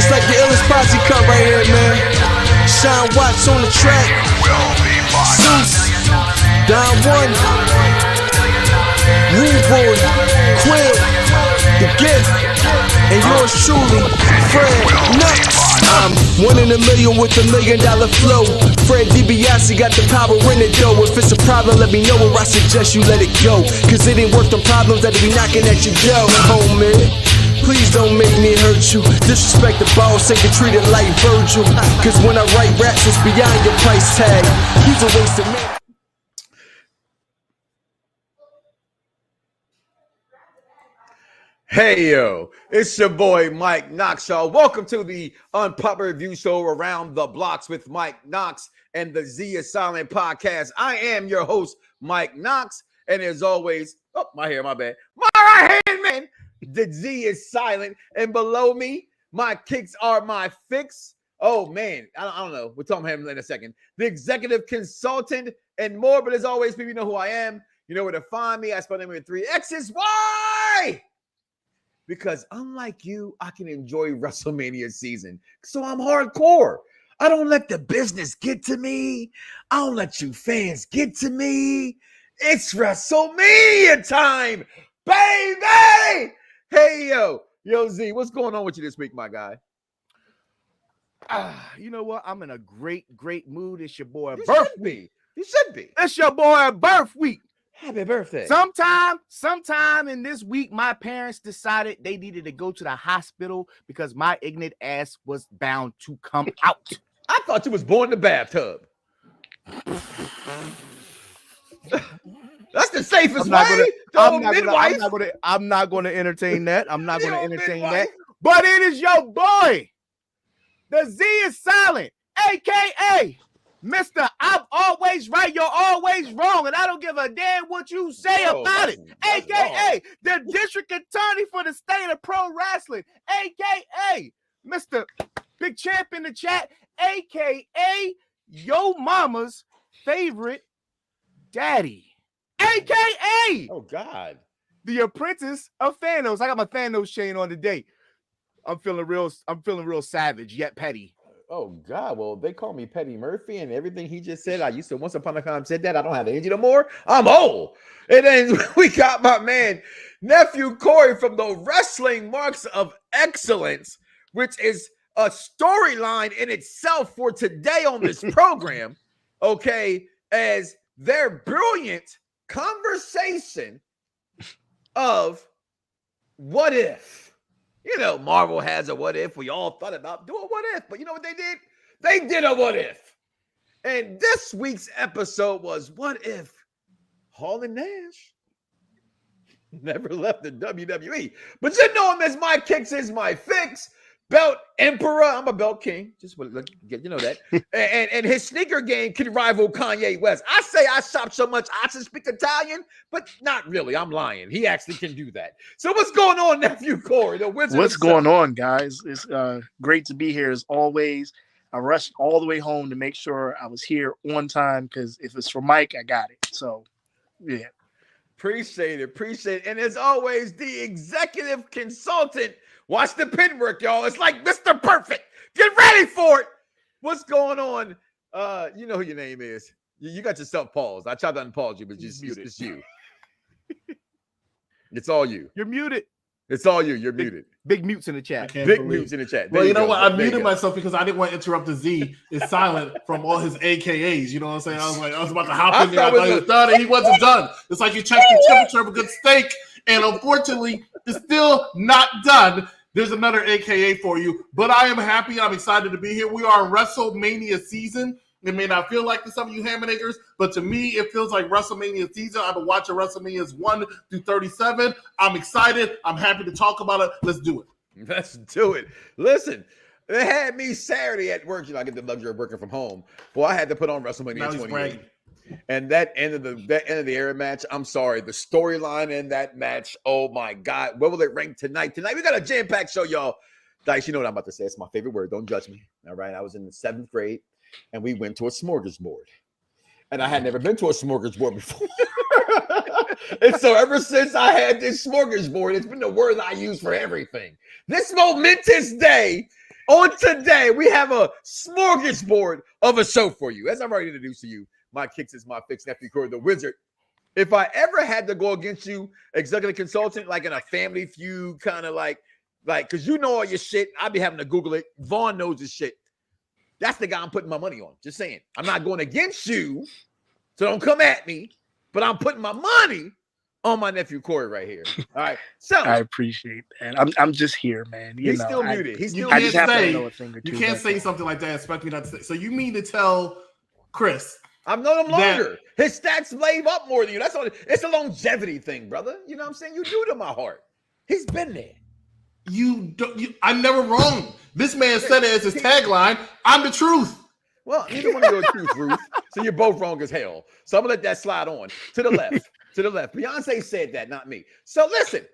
It's like the illest posse cut right here, man. Sean Watts on the track. Zeus, Don One, Rude Boy, Quill, The Gift, and yours truly, Fred Nuts. I'm 1 in a million with $1 million flow. Fred DiBiase got the power in it though. If it's a problem, let me know, or I suggest you let it go. Cause it ain't worth the problems that be knocking at your door, homie. Please don't make me hurt you. Disrespect the boss, ain't get treated like Virgil. Cause when I write raps, it's beyond your price tag. He's a waste of man. Hey yo, it's your boy Mike Knox, y'all. Welcome to the Unpopular Review Show Around the Blocks with Mike Knox and the Z is Silent podcast. I am your host, Mike Knox, and as always, my bad. My right hand man, the Z is silent, and below me, my kicks are my fix. Oh man, I don't know. We'll talk about him in a second. The executive consultant and more, but as always, people, you know who I am. You know where to find me. I spell name with 3 X's. Why? Because unlike you, I can enjoy WrestleMania season. So I'm hardcore. I don't let the business get to me. I don't let you fans get to me. It's WrestleMania time, baby! Hey, yo, Z, what's going on with you this week, my guy? You know what? I'm in a great mood. It's your boy You birth should week. You should be. It's your boy birth week. Happy birthday. Sometime in this week, my parents decided they needed to go to the hospital because my ignorant ass was bound to come out. I thought you was born in the bathtub. That's the safest way. I'm not going to entertain that. I'm not going to entertain that. But it is your boy, the Z is Silent, a.k.a. Mr. I'm always right, you're always wrong, and I don't give a damn what you say about it. A.k.a. the district attorney for the state of pro wrestling. A.k.a. Mr. Big Champ in the chat. A.k.a. yo mama's favorite daddy. A.k.a. Oh, God. the apprentice of Thanos. I got my Thanos chain on today. I'm feeling real savage yet petty. Oh, God. Well, they call me Petty Murphy, and everything he just said, I used to once upon a time said that. I don't have the energy no more. I'm old. And then we got my man, Nephew Corey from the Wrestling Marks of Excellence, which is a storyline in itself for today on this program, okay, as their brilliant conversation of what if. You know, Marvel has a what if. We all thought about doing what if, but you know what they did? They did a what if. And this week's episode was what if Hall Nash never left the WWE. But you know him as my kicks is my fix. Belt Emperor. I'm a belt king. Just want to get you know that. and his sneaker game can rival Kanye West. I say I shop so much I should speak Italian, but not really. I'm lying. He actually can do that. So what's going on, Nephew Corey? The Wizard. What's going on, guys? It's great to be here as always. I rushed all the way home to make sure I was here on time because if it's for Mike, I got it. So, yeah. Appreciate it. And as always, the executive consultant. Watch the pin work, y'all. It's like Mr. Perfect. Get ready for it. What's going on? You know who your name is. You got yourself paused. I tried to unpause you, but it's you. It's all you. You're muted. It's all you. You're muted. Big mutes in the chat. Big mutes in the chat. Well, you know what? I muted myself because I didn't want to interrupt the Z. It's silent from all his AKAs. You know what I'm saying? I was about to hop in there. I thought he was done, and he wasn't done. It's like you check the temperature of a good steak, and unfortunately, it's still not done. There's another AKA for you, but I am happy. I'm excited to be here. We are in WrestleMania season. It may not feel like to some of you hammerniggers, but to me, it feels like WrestleMania season. I've been watching WrestleMania's 1 through 37. I'm excited. I'm happy to talk about it. Let's do it. Let's do it. Listen, they had me Saturday at work. You know, I get the luxury of working from home. Boy, I had to put on WrestleMania 28. And that end of the era match, I'm sorry, the storyline in that match, oh my God, where will it rank tonight? Tonight we got a jam-packed show, y'all. Dice, you know what I'm about to say. It's my favorite word. Don't judge me. All right, I was in the 7th grade, and we went to a smorgasbord. And I had never been to a smorgasbord before. And so ever since I had this smorgasbord, it's been the word I use for everything. This momentous day on today, we have a smorgasbord of a show for you. As I've already introduced to you, my kicks is my fix, Nephew Corey, the Wizard. If I ever had to go against you, executive consultant, like in a Family Feud, kind of like, because you know all your shit, I'd be having to Google it. Vaughn knows his shit. That's the guy I'm putting my money on. Just saying. I'm not going against you, so don't come at me, but I'm putting my money on my nephew Corey right here. All right. So I appreciate that. I'm just here, man. He's still muted. He's still I just muted. happen to know a thing or two. You can't say something like that, expect me not to say. So you mean to tell Chris? I've known him longer. His stats lave up more than you. That's all. It's a longevity thing, brother. You know what I'm saying? You do to my heart. He's been there. I'm never wrong. This man said it as his tagline. I'm the truth. Well, neither one of you are truth, Ruth. So you're both wrong as hell. So I'm gonna let that slide on to the left. To the left. Beyonce said that, not me. So listen.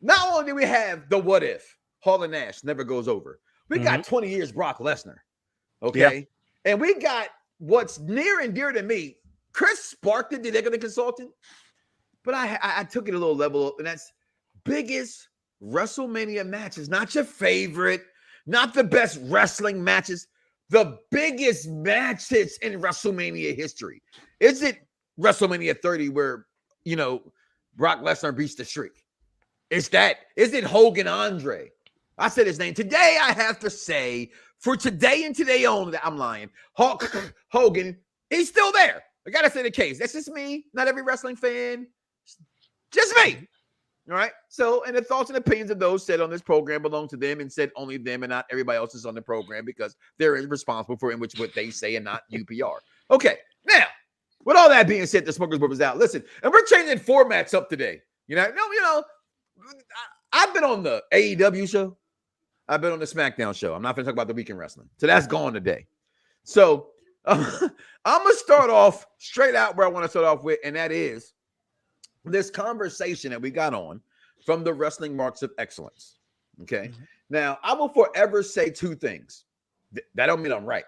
Not only do we have the what if Hall Nash never goes over. We got 20 years Brock Lesnar. Okay, and we got what's near and dear to me. Chris sparked it, the executive consultant, but I took it a little level up, and that's biggest WrestleMania matches, not your favorite, not the best wrestling matches, the biggest matches in WrestleMania history. Is it WrestleMania 30 where, you know, Brock Lesnar beats the Streak? Is it Hogan Andre? I said his name. Today I have to say, for today and today only, I'm lying. Hogan, he's still there. I gotta say the case. That's just me, not every wrestling fan. Just me. All right. So, and the thoughts and opinions of those said on this program belong to them and said only them and not everybody else is on the program because they're responsible for in which what they say and not UPR. Okay. Now, with all that being said, the smokers is out. Listen, and we're changing formats up today. I've been on the AEW show. I've been on the SmackDown show. I'm not going to talk about the weekend wrestling. So that's gone today. So I'm going to start off straight out where I want to start off with, and that is this conversation that we got on from the Wrestling Marks of Excellence. Okay. Now, I will forever say two things. That don't mean I'm right.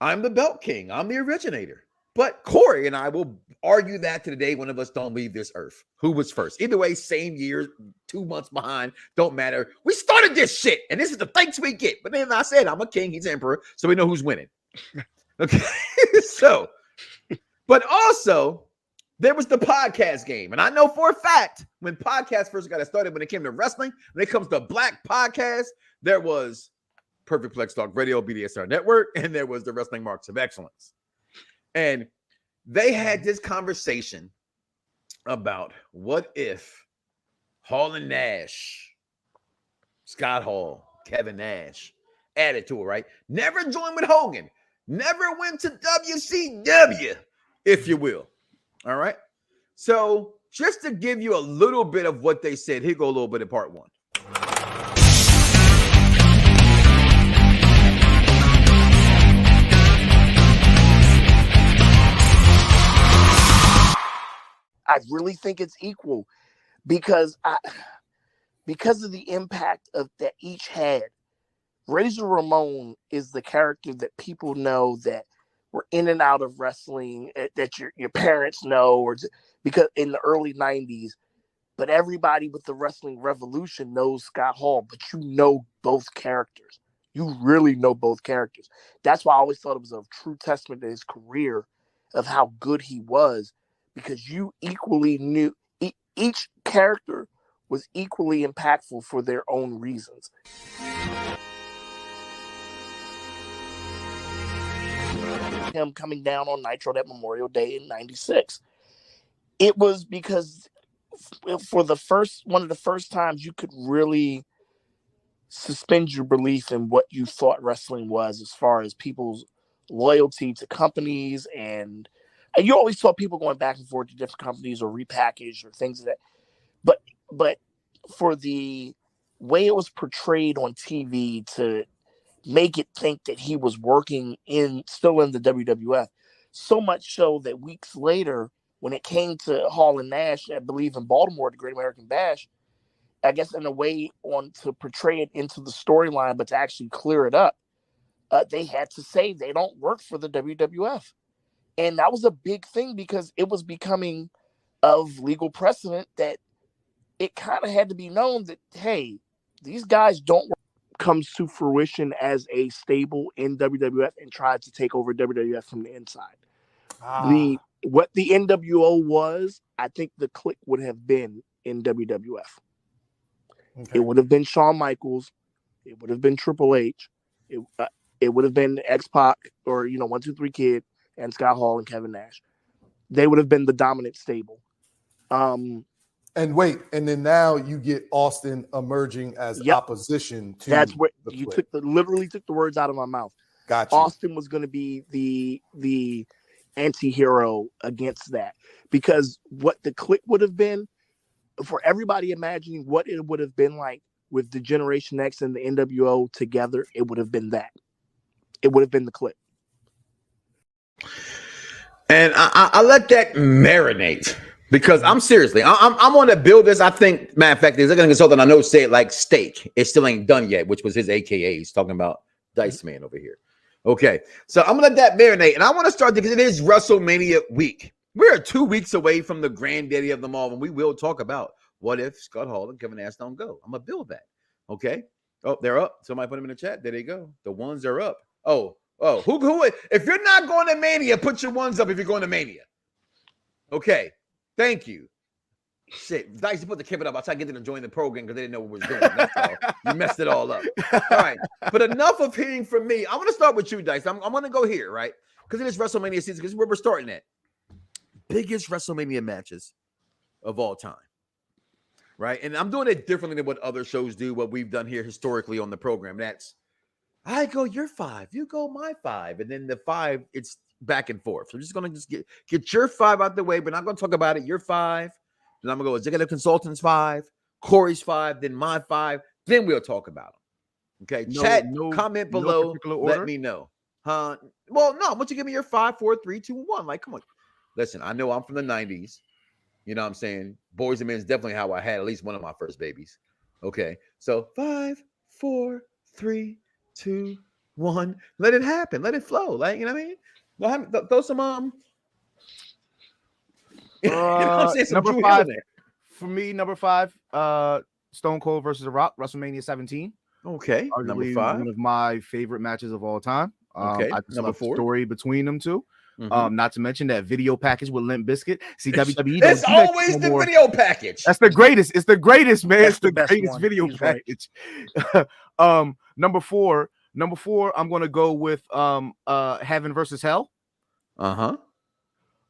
I'm the belt king. I'm the originator. But Corey and I will argue that to the day one of us don't leave this earth. Who was first? Either way, same year, 2 months behind, don't matter. We started this shit, and this is the thanks we get. But then I said, I'm a king, he's emperor, so we know who's winning. Okay, so, but also, there was the podcast game. And I know for a fact, when podcasts first got started, when it came to wrestling, when it comes to black podcasts, there was Perfect Plex Talk Radio, BDSR Network, and there was the Wrestling Marks of Excellence. And they had this conversation about what if Hall and Nash, Scott Hall, Kevin Nash added to it, right? Never joined with Hogan. Never went to WCW, if you will. All right. So just to give you a little bit of what they said, here go a little bit of part one. I really think it's equal because of the impact of that each had. Razor Ramon is the character that people know that were in and out of wrestling, that your parents know, or because in the early 90s, but everybody with the wrestling revolution knows Scott Hall, but you know both characters. You really know both characters. That's why I always thought it was a true testament to his career of how good he was, because you equally knew each character was equally impactful for their own reasons. Him coming down on Nitro that Memorial Day in '96. It was because for one of the first times you could really suspend your belief in what you thought wrestling was, as far as people's loyalty to companies, and you always saw people going back and forth to different companies or repackaged or things like that. But for the way it was portrayed on TV to make it think that he was working still in the WWF, so much so that weeks later, when it came to Hall and Nash, I believe in Baltimore, the Great American Bash, I guess in a way to portray it into the storyline, but to actually clear it up, they had to say they don't work for the WWF. And that was a big thing because it was becoming of legal precedent that it kind of had to be known that, hey, these guys don't work. comes to fruition as a stable in WWF and tried to take over WWF from the inside. What the NWO was, I think the Clique would have been in WWF. Okay. It would have been Shawn Michaels. It would have been Triple H. It would have been X-Pac or 1, 2, 3 Kid and Scott Hall and Kevin Nash. They would have been the dominant stable. And then now you get Austin emerging as opposition to. That's what you literally took the words out of my mouth. Gotcha. Austin was going to be the anti-hero against that, because what the Clique would have been, for everybody imagining what it would have been like with the Generation X and the NWO together, it would have been that. It would have been the Clique. And I let that marinate, because I'm seriously, I'm going to build this. I think, matter of fact, there's a consultant I know say it like steak. It still ain't done yet, which was his AKA. He's talking about Dice Man over here. Okay, so I'm going to let that marinate. And I want to start because it is WrestleMania week. We're 2 weeks away from the granddaddy of them all, and we will talk about what if Scott Hall and Kevin Nash don't go. I'm going to build that. Okay. Oh, they're up. Somebody put them in the chat. There they go. The ones are up. Oh, who? If you're not going to Mania, put your ones up if you're going to Mania. Okay. Thank you. Shit. Dice, you put the Kevin up. I tried to get them to join the program because they didn't know what we was doing. That's all. You messed it all up. All right. But enough of hearing from me. I'm going to start with you, Dice. I'm going to go here, right? Because it is WrestleMania season. Because where we're starting at. Biggest WrestleMania matches of all time. Right? And I'm doing it differently than what other shows do, what we've done here historically on the program. That's, I go your 5, you go my 5. And then the 5, it's back and forth. So I'm just going to get your 5 out the way. We're not going to talk about it. Your 5. Then I'm going to go executive consultant's 5, Corey's 5, then my 5. Then we'll talk about them. Okay. Chat, comment below. Let me know. Well, no, I want you to give me your 5, 4, 3, 2, 1. Like, come on. Listen, I know I'm from the 90s. You know what I'm saying? Boys and Men is definitely how I had at least one of my first babies. Okay. So 5, 4, 3, 2, 1. Let it happen. Let it flow. Like, you know what I mean? Throw some you know what I'm saying? Some number 5 for me. Number 5, Stone Cold versus The Rock, WrestleMania 17. Okay. Arguably number 5, one of my favorite matches of all time. Okay. I just number love 4, the story between them two. Not to mention that video package with Limp Bizkit. See, WWE. It's always the video package. That's the greatest. It's the greatest, man. That's it's the one. greatest video He's package. Number four, I'm gonna go with Heaven versus Hell.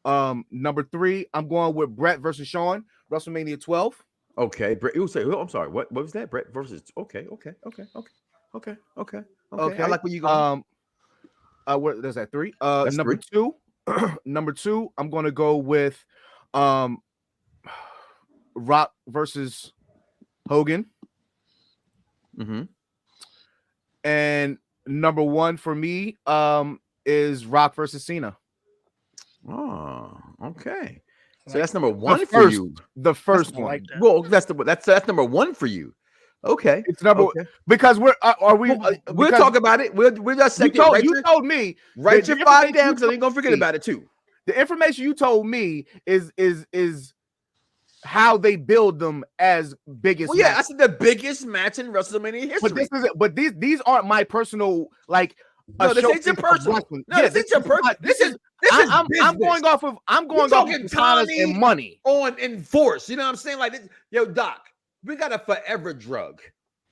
Number 3, I'm going with Brett versus Shawn, WrestleMania 12. Okay, Brett. You say, I'm sorry. What was that? Brett versus. Okay. I like where you go. What there's that 3? That's number 3. 2, number 2, I'm gonna go with Rock versus Hogan. And number 1 for me is Rock versus Cena. Oh, okay. So that's number 1 for you. The first one. Like that. Well, that's number 1 for you. Okay, it's number because we're we'll talk about it. We'll just you told me write your 5 down because I ain't gonna forget about it too. The information you told me is how they build them as biggest. Well, yeah, I said the biggest match in WrestleMania history. But these aren't my personal like. No, this ain't your personal. No, this ain't your personal. This is. I'm going off of time and money on enforce. You know what I'm saying? Like, this, yo, Doc, we got a forever drug.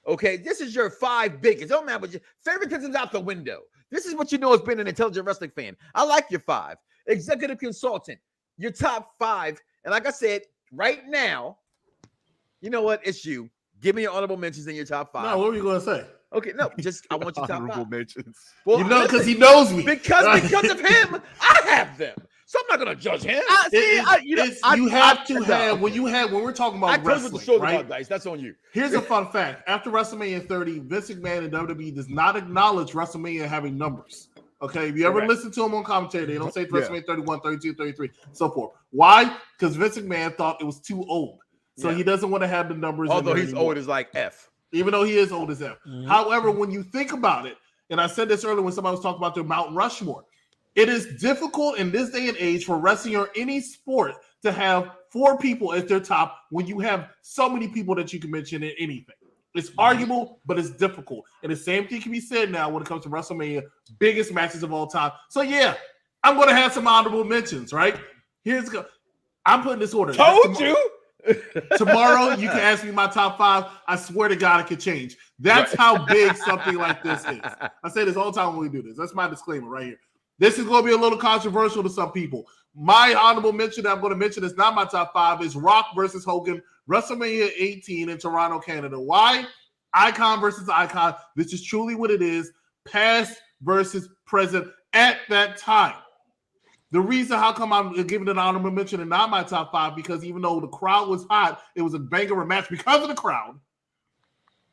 Okay, this is your 5 biggest. Don't matter what your favoritism's out the window. This is what you know as being an intelligent wrestling fan. I like your 5. Executive consultant, your top 5. And like I said, right now, you know what? It's you. Give me your honorable mentions in your top 5. No, what were you going to say? Okay, no, just I want your top 5 mentions. Well, you know, because he knows me. Because of him, I have them. So I'm not gonna judge him. When we're talking about wrestling, right? Dice. That's on you. Here's a fun fact: after WrestleMania 30, Vince McMahon and WWE does not acknowledge WrestleMania having numbers. Okay, if you ever listen to him on commentary, they don't say WrestleMania 31, 32, 33, so forth. Why? Because Vince McMahon thought it was too old, so he doesn't want to have the numbers. Although he's old as like F. Even though he is old as F. However, when you think about it, and I said this earlier when somebody was talking about their Mount Rushmore, it is difficult in this day and age for wrestling or any sport to have 4 people at their top when you have so many people that you can mention in anything. It's arguable, but it's difficult. And the same thing can be said now when it comes to WrestleMania, biggest matches of all time. So yeah, I'm going to have some honorable mentions, right? I'm putting this order. Told you. Tomorrow, you can ask me my top 5. I swear to God, it could change. That's how big something like this is. I say this all the time when we do this. That's my disclaimer right here. This is going to be a little controversial to some people. My honorable mention that I'm going to mention is not my top 5 is Rock versus Hogan, WrestleMania 18 in Toronto, Canada. Why? Icon versus icon. This is truly what it is. Past versus present at that time. The reason how come I'm giving it an honorable mention and not my top 5, because even though the crowd was hot, it was a banger of a match because of the crowd.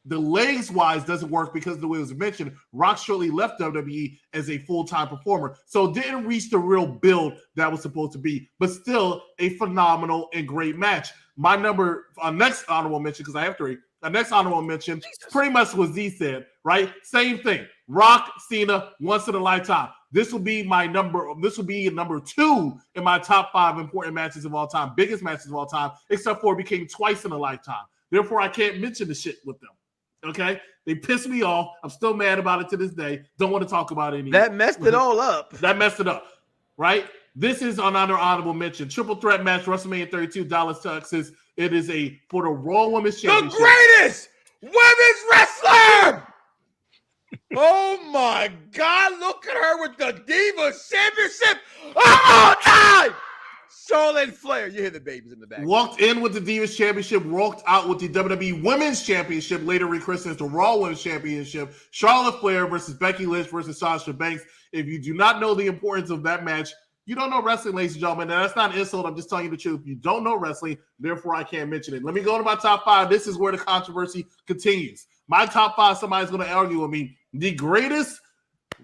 The legs-wise doesn't work because of the way it was mentioned. Rock shortly left WWE as a full-time performer, so didn't reach the real build that was supposed to be, but still a phenomenal and great match. My next honorable mention, because I have 3, the next honorable mention pretty much what Z said, right? Same thing. Rock, Cena, once in a lifetime. This will be number 2 in my top 5 important matches of all time, biggest matches of all time, except for it became twice in a lifetime. Therefore, I can't mention the shit with them. Okay? They pissed me off. I'm still mad about it to this day. Don't want to talk about it anymore. That messed it all up. That messed it up, right? This is another honorable mention. Triple threat match, WrestleMania 32, Dallas, Texas. It is for the Raw Women's Championship. The greatest women's wrestler! Oh my God, look at her with the Divas Championship of all time! Charlotte Flair. You hear the babies in the back. Walked in with the Divas Championship, walked out with the WWE Women's Championship, later rechristened as the Raw Women's Championship. Charlotte Flair versus Becky Lynch versus Sasha Banks. If you do not know the importance of that match, you don't know wrestling, ladies and gentlemen. Now, that's not an insult. I'm just telling you the truth. You don't know wrestling, therefore I can't mention it. Let me go to my top 5. This is where the controversy continues. My top 5, somebody's going to argue with me. The greatest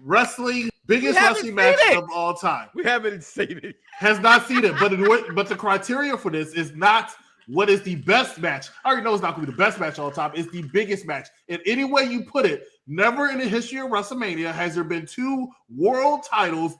wrestling, biggest wrestling match of all time. We haven't seen it. Has not seen it. But the criteria for this is not what is the best match. I already know it's not going to be the best match of all time. It's the biggest match. In any way you put it, never in the history of WrestleMania has there been 2 world titles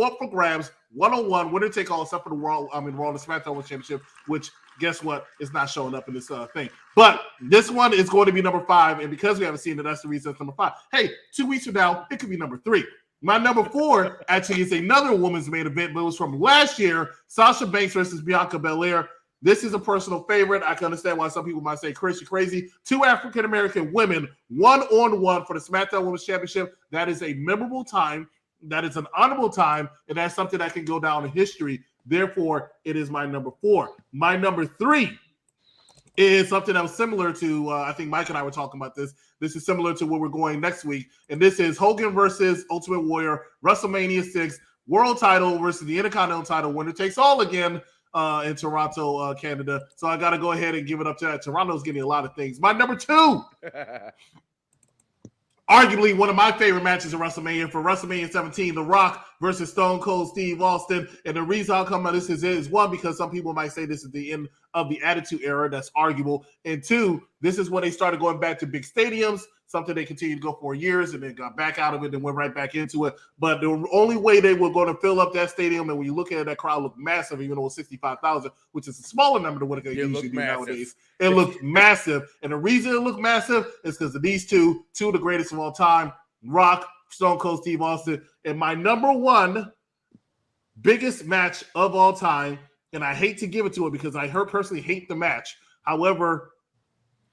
up for grabs, one-on-one, winner take all, except for the Raw and SmackDown World Championship, which guess what? It's not showing up in this thing. But this one is going to be number 5, and because we haven't seen it, that's the reason it's number 5. Hey, 2 weeks from now, it could be number 3. My number 4 actually is another women's main event, but it was from last year, Sasha Banks versus Bianca Belair. This is a personal favorite. I can understand why some people might say, Chris, you're crazy. 2 African-American women, one-on-one for the SmackDown Women's Championship. That is a memorable time. That is an honorable time, and that's something that can go down in history. Therefore, it is my number 4. My number 3 is something that was similar to, I think Mike and I were talking about this. This is similar to where we're going next week, and this is Hogan versus Ultimate Warrior, WrestleMania 6, world title versus the Intercontinental title, winner takes all again in Toronto, Canada. So I got to go ahead and give it up to that. Toronto's getting a lot of things. My number 2. Arguably one of my favorite matches of WrestleMania, for WrestleMania 17, The Rock versus Stone Cold Steve Austin. And the reason I'll come out this is one, because some people might say this is the end of the Attitude Era. That's arguable. And 2, this is when they started going back to big stadiums, something they continued to go for years, and then got back out of it and went right back into it. But the only way they were going to fill up that stadium, and when you look at it, that crowd looked massive, even though it was 65,000, which is a smaller number than what it usually do nowadays. It looked massive. And the reason it looked massive is because of these two of the greatest of all time, Rock, Stone Cold Steve Austin. And my number 1 biggest match of all time, and I hate to give it to it because I personally hate the match. However,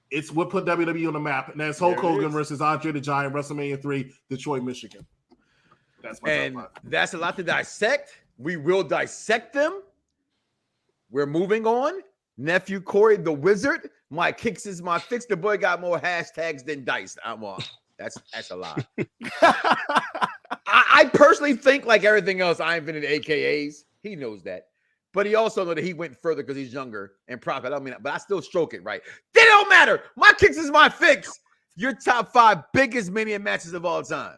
it's what put WWE on the map, and that's Hulk Hogan versus Andre the Giant, WrestleMania 3, Detroit, Michigan. That's my top 5. That's a lot to dissect. We will dissect them. We're moving on. Nephew Corey the Wizard. My kicks is my fix. The boy got more hashtags than dice. I'm on. That's a lot. I personally think, like everything else, I invented AKAs. He knows that. But he also knows that he went further because he's younger and proper. I don't mean that, but I still stroke it right. They don't matter. My kicks is my fix. Your top 5 biggest Mania matches of all time.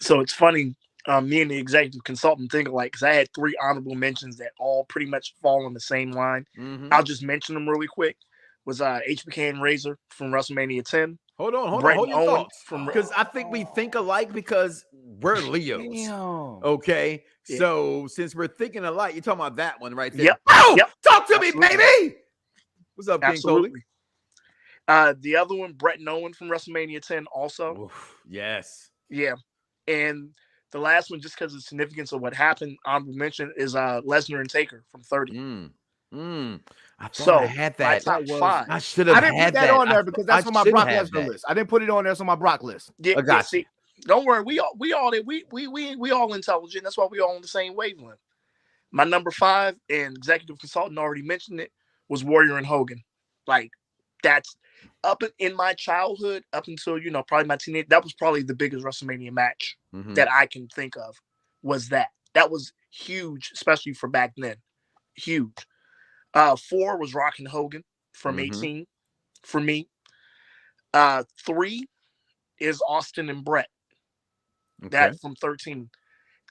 So it's funny. Me and the executive consultant think alike, because I had 3 honorable mentions that all pretty much fall on the same line. Mm-hmm. I'll just mention them really quick. Was HBK and Razor from WrestleMania 10. Hold on. Hold your thoughts. Because I think we think alike because we're Leos. Damn. Okay. Yeah. So since we're thinking alike, you're talking about that one right there. Yep. Oh, yep. Talk to Absolutely. me, baby. What's up, King Absolutely. The other one, Brett and Owen from WrestleMania 10 also. Oof, yes. Yeah. And the last one, just because of the significance of what happened, honorable mention is Lesnar and Taker from 30. I thought So I had my that. top five. I should have I didn't had put that on there because that's on my Brock Lesnar that. list. I didn't put it on there. It's on my Brock list. Yeah, I got you. see, don't worry. We all intelligent. That's why we all on the same wavelength. My number 5 and executive consultant already mentioned it was Warrior and Hogan. Like that's up in my childhood, up until probably my teenage. That was probably the biggest WrestleMania match that I can think of. Was that was huge, especially for back then. Huge. 4 was Rock and Hogan from 18 for me. 3 is Austin and Brett. Okay. That from 13.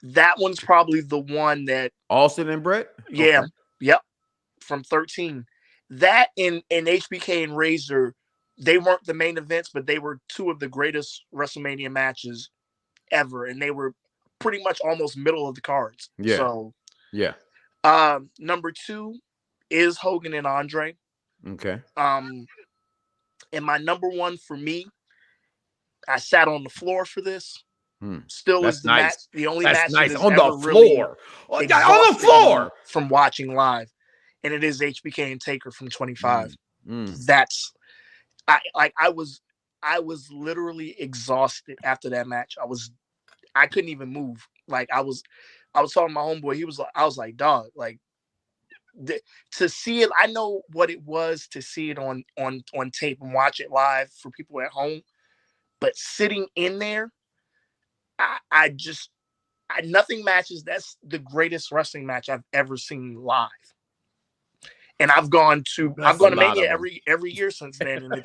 That one's probably the one that Austin and Brett? Yeah. Okay. Yep. From 13. That and HBK and Razor, they weren't the main events, but they were 2 of the greatest WrestleMania matches ever. And they were pretty much almost middle of the cards. Yeah. So yeah. Number 2 is Hogan and Andre. Okay. And my number 1 for me, I sat on the floor for this. Still That's is the nice. match, the only That's match nice. that On ever the really floor. On the exhausted floor. me from watching live, and it is HBK and Taker from 25. That's I was literally exhausted after that match. I couldn't even move. Like I was talking to my homeboy. I was like, dog, like to see it. I know what it was to see it on tape and watch it live for people at home, but sitting in there, nothing matches. That's the greatest wrestling match I've ever seen live. And I've gone to Mania every year since then, and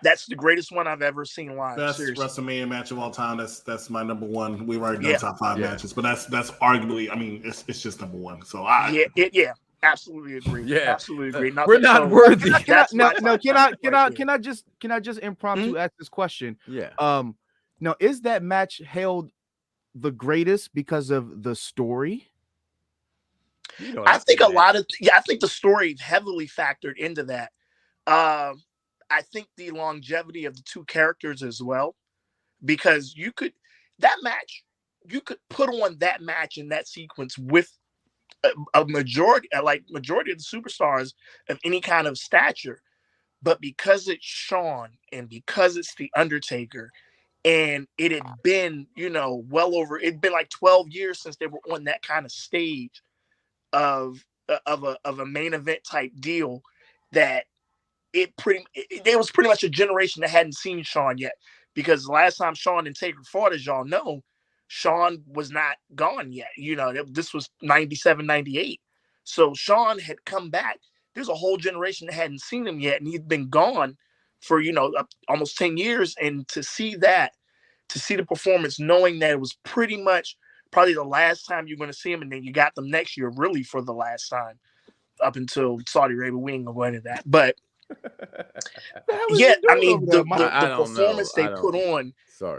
that's the greatest one I've ever seen live. Best seriously. WrestleMania match of all time. That's my number 1. We've already done top 5 matches, but that's arguably. I mean, it's just number 1. So absolutely agree. Yeah, absolutely agree. We're not worthy. Can I just impromptu ask this question? Yeah. Now, is that match held the greatest because of the story? I think I think the story heavily factored into that. I think the longevity of the 2 characters as well, because you could put on that match in that sequence with a majority of the superstars of any kind of stature, but because it's Shawn and because it's the Undertaker, and it had been it'd been like 12 years since they were on that kind of stage of a main event type deal, that there was pretty much a generation that hadn't seen Shawn yet, because the last time Shawn and Taker fought, as y'all know, Shawn was not gone yet. This was 97, 98. So Shawn had come back. There's a whole generation that hadn't seen him yet, and he'd been gone for almost 10 years. And to see the performance, knowing that it was pretty much probably the last time you're going to see him, and then you got them next year really for the last time up until Saudi Arabia. We ain't gonna go into that, but the performance they put on,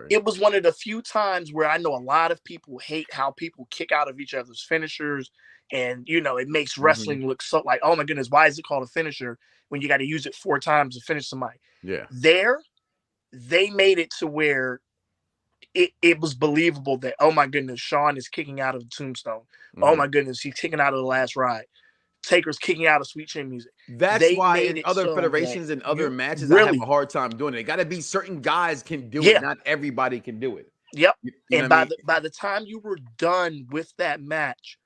it was one of the few times where I know a lot of people hate how people kick out of each other's finishers, and it makes wrestling look so like, oh my goodness, why is it called a finisher when you got to use it 4 times to finish somebody? Yeah, they made it to where it was believable that, oh my goodness, Shawn is kicking out of the Tombstone. Oh my goodness, he's kicking out of the Last Ride. Taker's kicking out of Sweet Chin Music. That's why in other federations and other matches, I have a hard time doing it. It got to be certain guys can do it. Not everybody can do it. Yep. And by the time you were done with that match,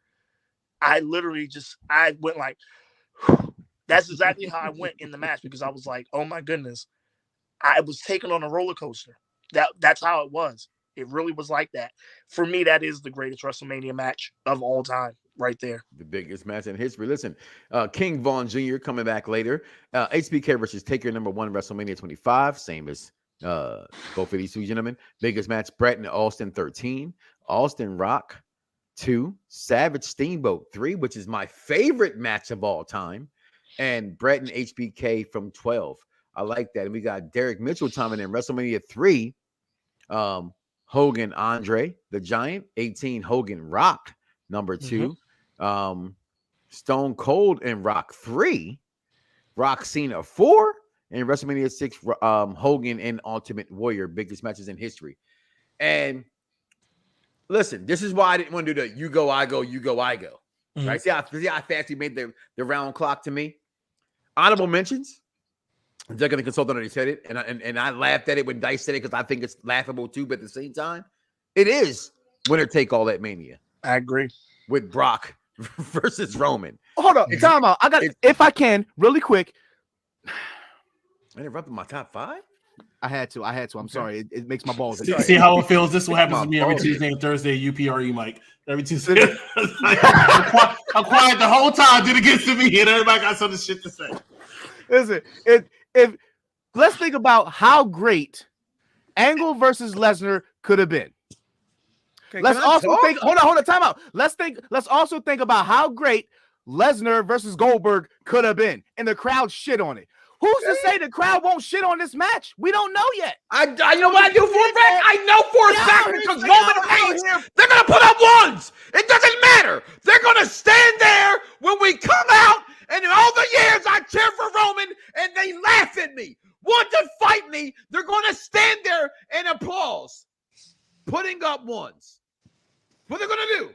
I literally I went like, that's exactly how I went in the match, because I was like, oh my goodness, I was taken on a roller coaster. That's how it was. It really was like that. For me, that is the greatest WrestleMania match of all time, right there. The biggest match in history. Listen, King Von Jr. coming back later. HBK versus Taker, number 1, WrestleMania 25. Same as both of these 2 gentlemen. Biggest match, Brett and Austin, 13. Austin Rock, 2. Savage Steamboat, 3, which is my favorite match of all time. And Brett and HBK from 12. I like that. And we got Derek Mitchell timing in WrestleMania 3. Hogan Andre the Giant, 18. Hogan Rock, number 2. Stone Cold and Rock, 3. Rock Cena, 4. and WrestleMania 6, Hogan and Ultimate Warrior, biggest matches in history. And listen, this is why I didn't want to do the you go, I go, you go, I go. Mm-hmm. Right? See how fast he made the round clock to me? Honorable mentions. They're going to consult on it. He said it, and I laughed at it when Dice said it because I think it's laughable too. But at the same time, it is winner take all at Mania. I agree with Brock versus Roman. Hold up, time out. I got if I can really quick. I interrupted my top 5. I had to. I'm sorry. It makes my balls. See how it feels. This is what happens to me every Tuesday and Thursday. UPRE, Mike. Every Tuesday. I'm quiet the whole time. Did it get to me? And everybody got something shit to say. Listen, if let's think about how great Angle versus Lesnar could have been. Okay, let's also think. Hold on, time out. Let's also think about how great Lesnar versus Goldberg could have been, and the crowd shit on it. Who's to say the crowd won't shit on this match? We don't know yet. I know what I do for a fact. I know for a fact because Roman Reigns, they're gonna put up ones. It doesn't matter. They're gonna stand there when we come out. And in all the years I cheer for Roman, and they laugh at me, want to fight me, they're going to stand there and applause, putting up ones. What are they going to do?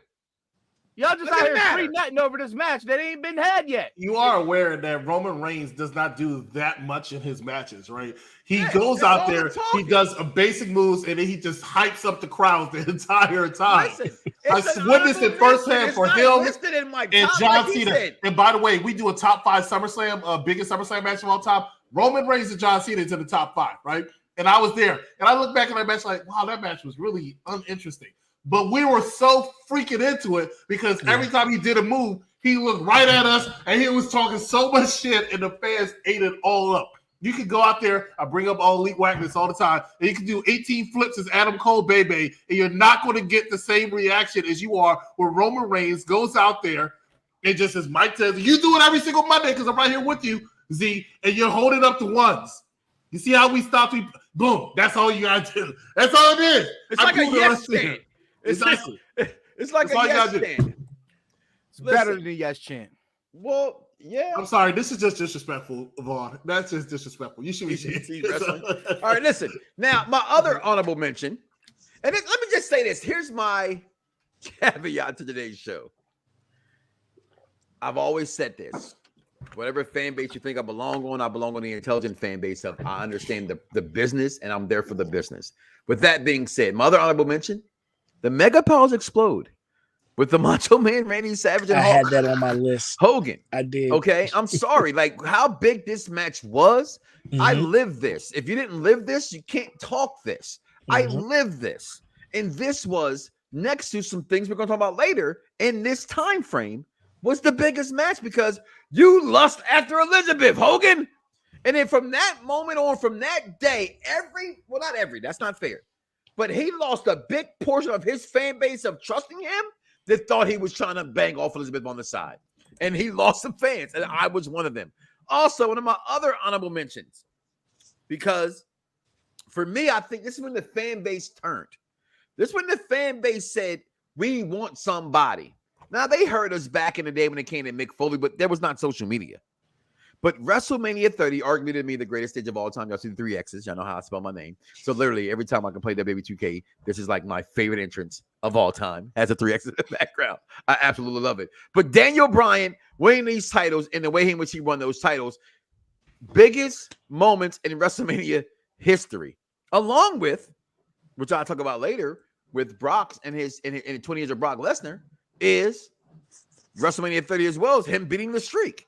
Y'all just out here free nutting over this match that ain't been had yet. You are aware that Roman Reigns does not do that much in his matches, right? He goes out there, he does a basic moves, and then he just hypes up the crowd the entire time. I witnessed it firsthand for him and John Cena. And by the way, we do a top 5 SummerSlam, biggest SummerSlam match of all time. Roman Reigns and John Cena is in the top 5, right? And I was there. And I look back at that match like, wow, that match was really uninteresting. But we were so freaking into it because every time he did a move, he looked right at us and he was talking so much shit and the fans ate it all up. You can go out there, I bring up all Elite Whackness all the time, and you can do 18 flips as Adam Cole Bebe, and you're not going to get the same reaction as you are when Roman Reigns goes out there and just as Mike says, you do it every single Monday because I'm right here with you, Z, and you're holding up the ones. You see how we stop people? Boom. That's all you got to do. That's all it is. It's like a yes stand. Exactly. It's like a yes stand. It's better than a yes chant. Well, yeah. I'm sorry. This is just disrespectful, Vaughn. That's just disrespectful. You should be wrestling. All right, listen. Now, my other honorable mention, and let me just say this. Here's my caveat to today's show. I've always said this. Whatever fan base you think I belong on the intelligent fan base of I understand the business, and I'm there for the business. With that being said, my other honorable mention, the Mega Powers explode with the Macho Man Randy Savage and I had that on my list. Hogan. I did. Okay, I'm sorry. Like how big this match was, I lived this. If you didn't live this, you can't talk this. I lived this. And this was next to some things we're going to talk about later in this time frame was the biggest match because you lust after Elizabeth, Hogan. And then from that moment on, from that day, not every, that's not fair. But he lost a big portion of his fan base of trusting him that thought he was trying to bang off Elizabeth on the side. And he lost some fans, and I was one of them. Also, one of my other honorable mentions, because for me, I think this is when the fan base turned. This is when the fan base said, we want somebody. Now, they heard us back in the day when it came to Mick Foley, but there was not social media. But WrestleMania 30, arguably to me, the greatest stage of all time. Y'all see the 3 X's. Y'all know how I spell my name. So literally, every time I can play WWE 2K, this is like my favorite entrance of all time. Has a 3 X in the background. I absolutely love it. But Daniel Bryan winning these titles and the way in which he won those titles, biggest moments in WrestleMania history. Along with, which I'll talk about later, with Brock's and his 20 years of Brock Lesnar, is WrestleMania 30 as well as him beating the streak.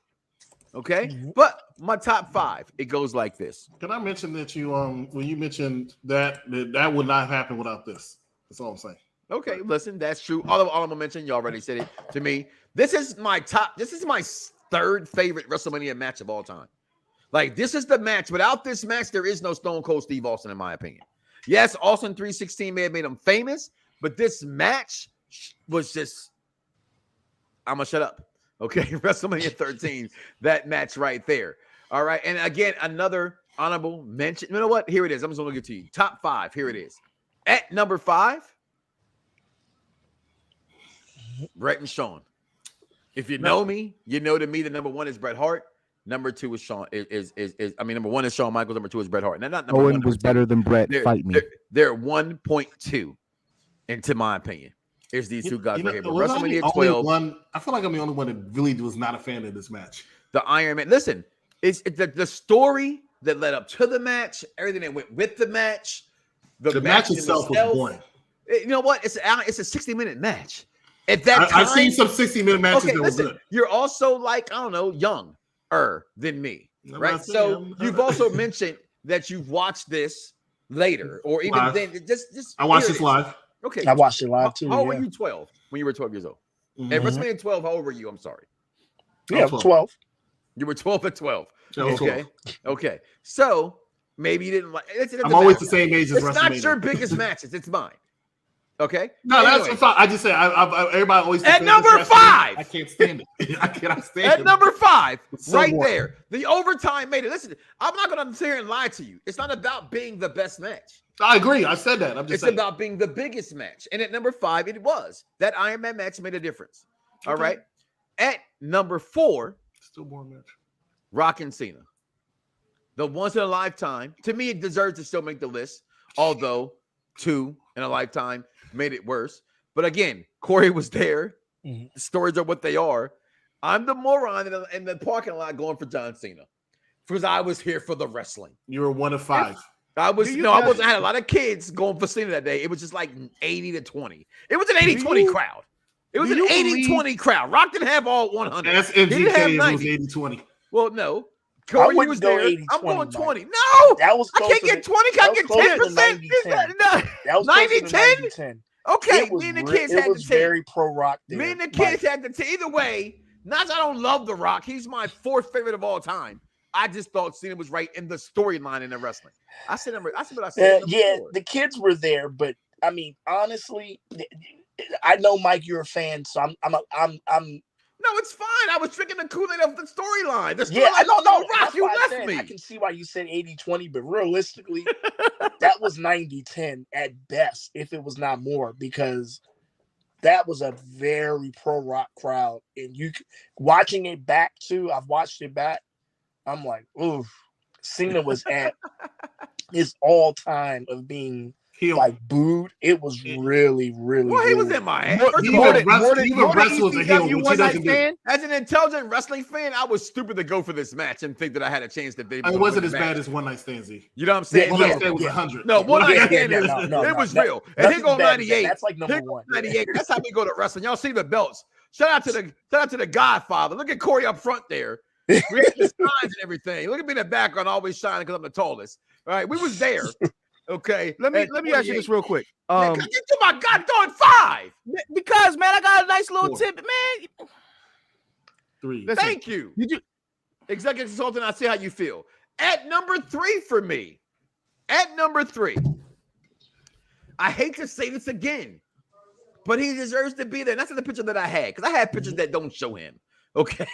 Okay, but my top 5, it goes like this. Can I mention that you when you mentioned that would not happen without this? That's all I'm saying. Okay, listen, that's true. All I'm gonna mention, you already said it to me. This is my 3rd favorite WrestleMania match of all time. Like, this is the match. Without this match, there is no Stone Cold Steve Austin, in my opinion. Yes, Austin 316 may have made him famous, but this match was just, I'm gonna shut up. Okay, WrestleMania 13, that match right there. All right, and again, another honorable mention. You know what? Here it is. I'm just going to give it to you. Top 5. Here it is. At number 5, Bret and Shawn. If you know me, you know to me the number 1 is Bret Hart. Number 2 is Shawn. Number 1 is Shawn Michaels. Number 2 is Bret Hart. Now, not number Owen 1, was better than Bret. Fight me. They're 1.2, into my opinion. Is these two guys right here. But WrestleMania 12. I feel like I'm the only one that really was not a fan of this match. The Iron Man. Listen, it's the story that led up to the match, everything that went with the match. The match itself was boring. You know what? It's a 60-minute match. At that time, I've seen some 60-minute matches that were good. You're also like, I don't know, younger than me, right? So you've also mentioned that you've watched this later, or even live. then. Just I watched this live. Okay, I watched it live too. How old were you? 12 when you were 12 years old. At WrestleMania 12, how old were you? I'm sorry. Yeah, 12. You were 12 at 12. Okay. Okay. So maybe you didn't like. I'm always the same age as WrestleMania. It's not your biggest matches. It's mine. Okay. No, that's fine. I just say everybody always at number 5. I can't stand it. I cannot stand it. At number 5, so right boring. there, the overtime made it. Listen, I'm not going to sit here and lie to you. It's not about being the best match. I agree. I said that. It's about being the biggest match. And at number 5, it was. That Iron Man match made a difference. All right. At number 4, still boring match. Rock and Cena. The once in a lifetime. To me, it deserves to still make the list. Although 2 in a lifetime made it worse. But again, Corey was there. The stories are what they are. I'm the moron in the parking lot going for John Cena. Because I was here for the wrestling. You were 1 of 5. I had a lot of kids going for Cena that day. It was just like 80-20. It was an 80-20 crowd. It was an 80-20 crowd. Rock didn't have all 100. That's MGK. It was 80-20. Well, no. Corey was there. 80-20, I'm going 20. Mike. No, that was I can't get 20. Can I get 10%? That was 90-10. Okay, me and the kids had the 10. Very pro Rock. Me and the kids had the 10. Either way, not that I don't love The Rock. He's my 4th favorite of all time. I just thought Cena was right in the storyline in the wrestling. I said what I said. Yeah, the kids were there, but I mean, honestly, I know Mike, you're a fan, so I'm. No, it's fine. I was drinking the Kool-Aid of the storyline. No. Rock, you left me. I can see why you said 80-20, but realistically, that was 90-10 at best, if it was not more, because that was a very pro Rock crowd. And watching it back too, I've watched it back. I'm like, ooh, Cena was at his all time of being like booed. It was really, really. Well, he was in my ass. Wrestle as a heel, which he doesn't do. As an intelligent wrestling fan, I was stupid to go for this match and think that I had a chance that they. It wasn't as bad as One Night Stand, Z. You know what I'm saying? One Night Stand was 100. No, One Night Stand it was real. And here go 98. That's like number 1. 98. That's how we go to wrestling. Y'all see the belts. Shout out to the Godfather. Look at Corey up front there. We had the signs and everything. Look at me in the background, always shining because I'm the tallest. All right, we was there. Okay, let me ask you this real quick. Get to my God, going 5 because man, I got a nice little tip, man. 3. Listen, thank you. Executive consultant, I see how you feel. At number 3 for me. At number 3. I hate to say this again, but he deserves to be there. And that's the picture that I had, because I had pictures that don't show him. Okay.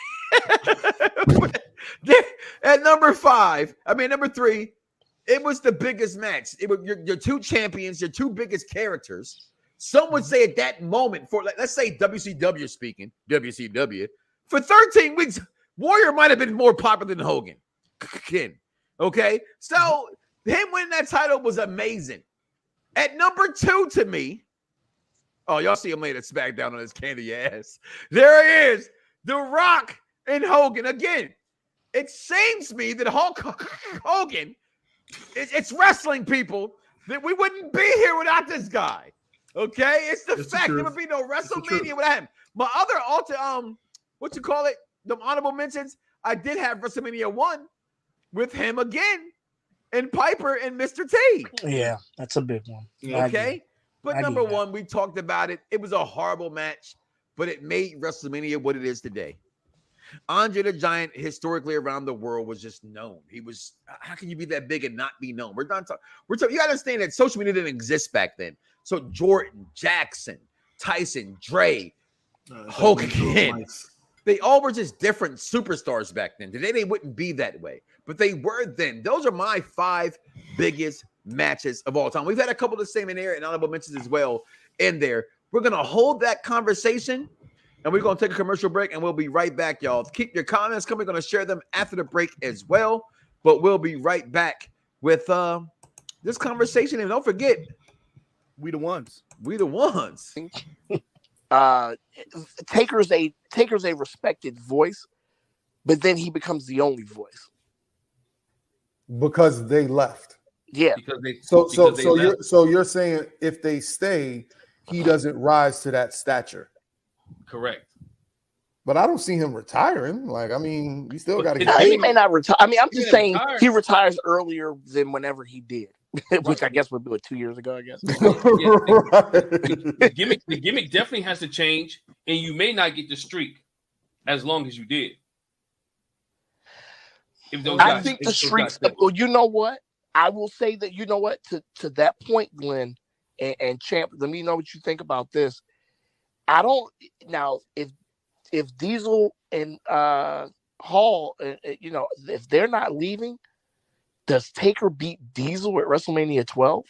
At number 3, it was the biggest match. It was your 2 champions, your 2 biggest characters. Some would say at that moment, for let's say WCW speaking, WCW, for 13 weeks, Warrior might have been more popular than Hogan. Okay, so him winning that title was amazing. At number 2 to me, oh, y'all see him later SmackDown on his candy ass. There he is, The Rock and Hogan again. It shames me that Hulk Hogan. It's wrestling, people, that we wouldn't be here without this guy. Okay, it's the fact there would be no WrestleMania without him. My other the honorable mentions. I did have WrestleMania 1 with him again, and Piper and Mr. T. Yeah, that's a big one. Okay, but number 1, we talked about it. It was a horrible match, but it made WrestleMania what it is today. Andre the Giant, historically around the world, was just known. He was. How can you be that big and not be known? We're not talking. You got to understand that social media didn't exist back then. So Jordan, Jackson, Tyson, Dre, Hogan, they all were just different superstars back then. Today they wouldn't be that way, but they were then. Those are my 5 biggest matches of all time. We've had a couple of the same in there and honorable mentions as well in there. We're gonna hold that conversation. and we're going to take a commercial break, and we'll be right back, y'all. Keep your comments coming. We're going to share them after the break as well, but we'll be right back with this conversation. And don't forget, we the ones. We the ones. Taker's a respected voice, but then he becomes the only voice because they left. Yeah. So you're saying if they stay, he doesn't rise to that stature. Correct. But I don't see him retiring. Like, I mean, we still got to. He may not retire. I mean, I'm just saying he retires earlier than whenever he did. Which I guess would be 2 years ago, I guess. The gimmick definitely has to change, and you may not get the streak as long as you did. I think the streaks. Well, you know what? I will say that to that point, Glenn and Champ. Let me know what you think about this. I don't now if Diesel and Hall, if they're not leaving. Does Taker beat Diesel at WrestleMania 12?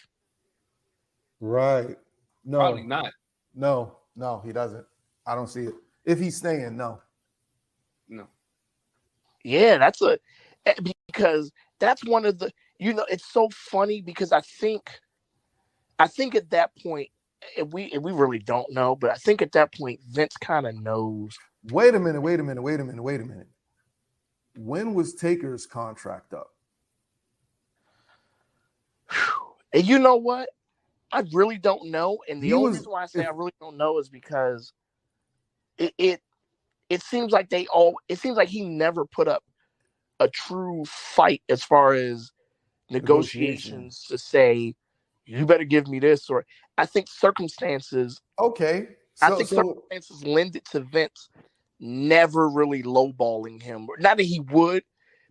Right. No. Probably not. No, he doesn't. I don't see it. If he's staying, no. Yeah, because that's one of the, it's so funny because I think at that point, if we really don't know, but I think at that point, Vince kind of knows. Wait a minute. When was Taker's contract up? And you know what? I really don't know. And the only reason why I say I really don't know is because it seems like he never put up a true fight as far as negotiations to say, you better give me this. Or I think circumstances. Okay. Circumstances lend it to Vince never really lowballing him. Not that he would.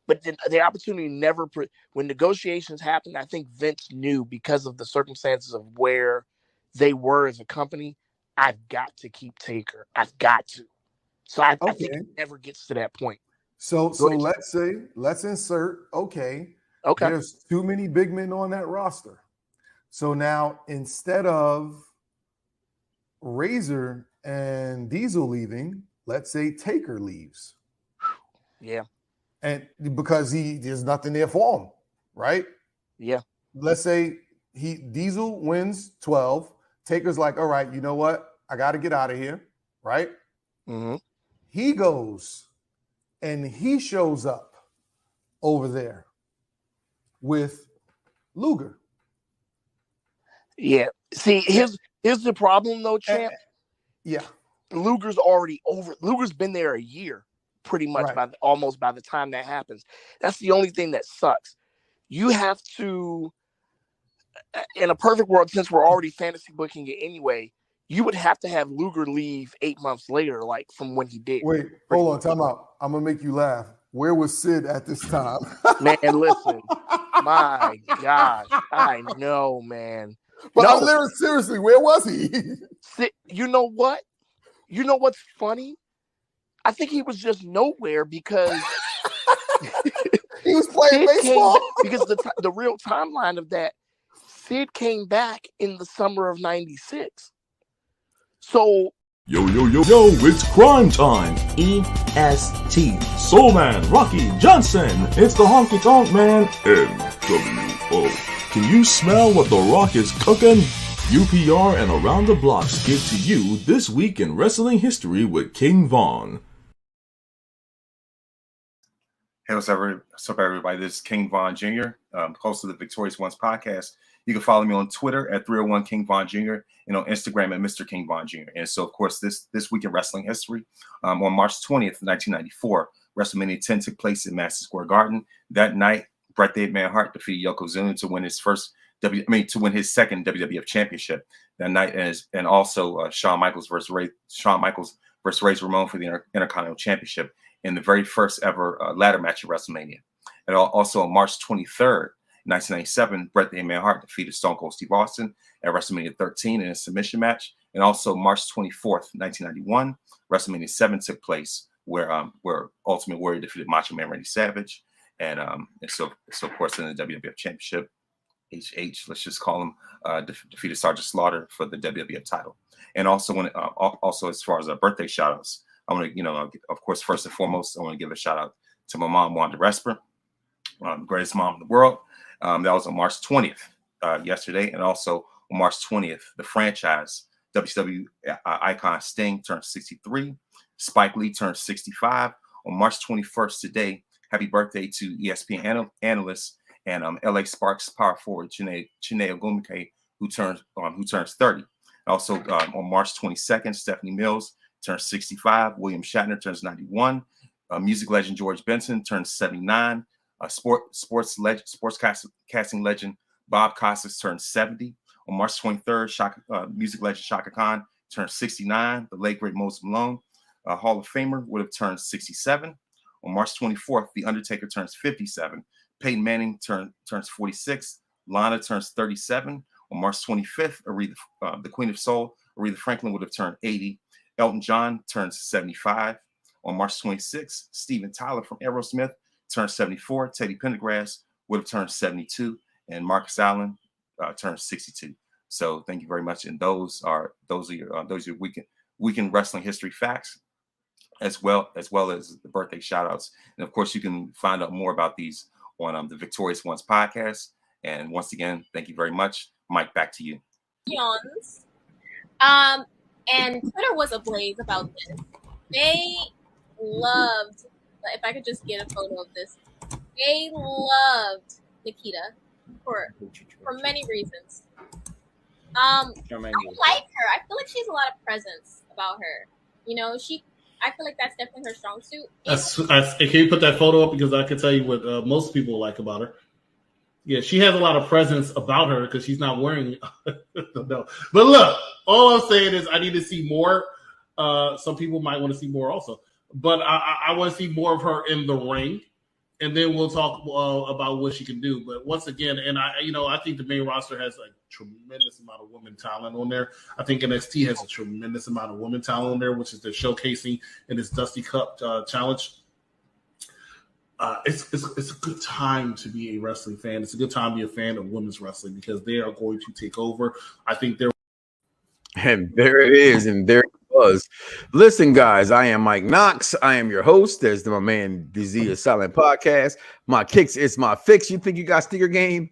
But the opportunity never, when negotiations happened, I think Vince knew because of the circumstances of where they were as a company, I've got to keep Taker. I've got to. So I think it never gets to that point. So let's insert, okay. There's too many big men on that roster. So now instead of Razor and Diesel leaving, let's say Taker leaves. Yeah. And because there's nothing there for him, right? Yeah. Let's say Diesel wins 12. Taker's like, all right, you know what? I got to get out of here, right? Mm-hmm. He goes and he shows up over there with Luger. Yeah. See, here's the problem though, Champ. Yeah. Luger's already over. Luger's been there a year. Pretty much almost by the time that happens. That's the only thing that sucks. You have to, in a perfect world, since we're already fantasy booking it anyway, you would have to have Luger leave 8 months later, like from when he did. Wait, hold on, time out. I'm gonna make you laugh. Where was Sid at this time? Man, listen, my gosh, I know, man. But seriously, where was he? Sid, you know what? You know what's funny? I think he was just nowhere because he was playing baseball. Because the real timeline of that, Sid came back in the summer of '96. So yo, it's crime time. EST. Soul Man, Rocky Johnson. It's the Honky Tonk Man. NWO. Can you smell what The Rock is cooking? UPR and Around the Bloxxx give to you This Week in Wrestling History with King Von. Hey, what's up, everybody? This is King Von Jr., host of the Victorious Ones podcast. You can follow me on Twitter at 301 King Von Jr. and on Instagram at Mr. King Von Jr. And so, of course, this week in wrestling history, on March 20th, 1994, WrestleMania 10 took place in Madison Square Garden. That night, Bret the Hitman Hart defeated Yokozuna to win his second WWF championship that night, and also Shawn Michaels versus Razor Ramon for the Intercontinental Championship in the very first ever ladder match at WrestleMania. And also on March 23rd, 1997, Bret the Hitman Hart defeated Stone Cold Steve Austin at WrestleMania 13 in a submission match. And also March 24th, 1991, WrestleMania 7 took place where Ultimate Warrior defeated Macho Man Randy Savage. And so of course, in the WWF Championship. HH, let's just call him, defeated Sergeant Slaughter for the WWF title. And also, also as far as our birthday shout-outs, I want to, of course, first and foremost, I want to give a shout-out to my mom, Wanda Resper, greatest mom in the world. That was on March 20th, yesterday. And also on March 20th, the franchise, WCW icon Sting turned 63. Spike Lee turned 65. On March 21st today, happy birthday to ESPN analyst and LA Sparks power forward Chiney Ogumike, who turns 30. Also on March 22nd, Stephanie Mills turns 65. William Shatner turns 91. Music legend George Benson turns 79. Sportscasting legend Bob Costas turns 70. On March 23rd, music legend Shaka Khan turns 69. The late great Moses Malone, Hall of Famer, would have turned 67. On March 24th, The Undertaker turns 57. Peyton Manning turns 46. Lana turns 37. On March 25th, the Queen of Soul, Aretha Franklin, would have turned 80. Elton John turns 75. On March 26th, Steven Tyler from Aerosmith turns 74. Teddy Pendergrass would have turned 72. And Marcus Allen turns 62. So thank you very much. And those are your weekend wrestling history facts, as well as the birthday shout outs. And of course, you can find out more about these on the Victorious Ones podcast. And once again, thank you very much. Mike, back to you. And Twitter was ablaze about this. They loved, if I could just get a photo of this, they loved Nikita for many reasons. I like her. I feel like she has a lot of presence about her. I feel like that's definitely her strong suit. Can you put that photo up, because I can tell you what most people like about her. Yeah, she has a lot of presence about her because she's not wearing. No. But look, all I'm saying is I need to see more. Some people might want to see more also, but I want to see more of her in the ring, and then we'll talk about what she can do. But once again, and I think the main roster has a tremendous amount of women talent on there. I think NXT has a tremendous amount of women talent on there, which is they're showcasing in this Dusty Cup challenge. It's a good time to be a wrestling fan. It's a good time to be a fan of women's wrestling because they are going to take over. I think they're. And there it is, and there it was. Listen, guys, I am Mike Knox. I am your host. There's my man, DZ is Silent Podcast. My kicks is my fix. You think you got sticker game?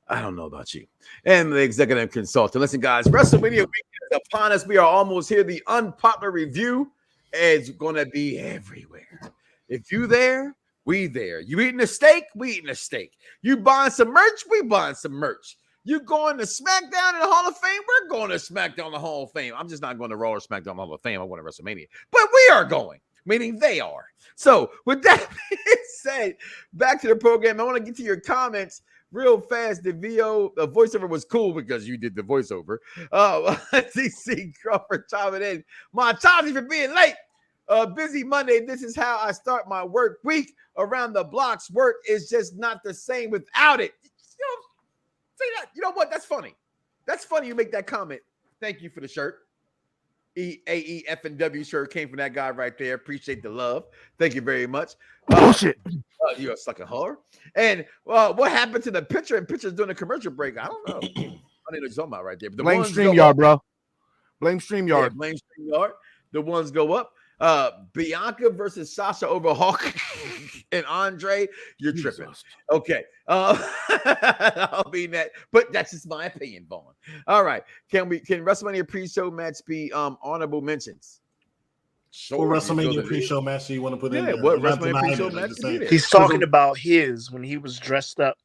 I don't know about you. And the executive consultant. Listen, guys, WrestleMania week is upon us. We are almost here. The unpopular review is going to be everywhere. If you there, we there. You eating a steak? We eating a steak. You buying some merch? We buying some merch. You going to SmackDown in the Hall of Fame? We're going to SmackDown in the Hall of Fame. I'm just not going to Raw or SmackDown in the Hall of Fame. I'm going to WrestleMania. But we are going, meaning they are. So with that being said, back to the program. I want to get to your comments real fast. The voiceover was cool because you did the voiceover. DC Crawford chiming in. My apologies for being late. Busy Monday. This is how I start my work week. Around the blocks, work is just not the same without it. See that? You know what? That's funny. That's funny you make that comment. Thank you for the shirt. AEF and W shirt came from that guy right there. Appreciate the love. Thank you very much. Bullshit. You're a sucking whore. And what happened to the picture and pictures during the commercial break? I don't know. I don't know what you're talking about right there. But Blame StreamYard, bro. Blame StreamYard. Yeah, blame StreamYard. The ones go up. Bianca versus Sasha over Hawk and Andre. You're tripping. Okay. I'll be that, but that's just my opinion, Vaughn. All right. Can WrestleMania pre-show match be honorable mentions? Sure. What WrestleMania pre-show match do you want to put in there? What WrestleMania pre-show match? He's talking about his when he was dressed up.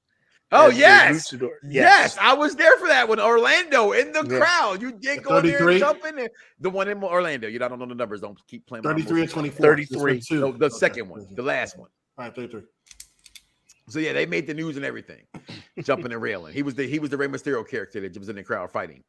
Oh, yes. Yes. I was there for that one. Orlando in the crowd. You did go there and jump in there. The one in Orlando. You don't know the numbers. Don't keep playing. 33 or 24. 33. No, the second one. The last one. All right, 33. So, yeah, they made the news and everything. Jumping and railing. He was the Rey Mysterio character that was in the crowd fighting.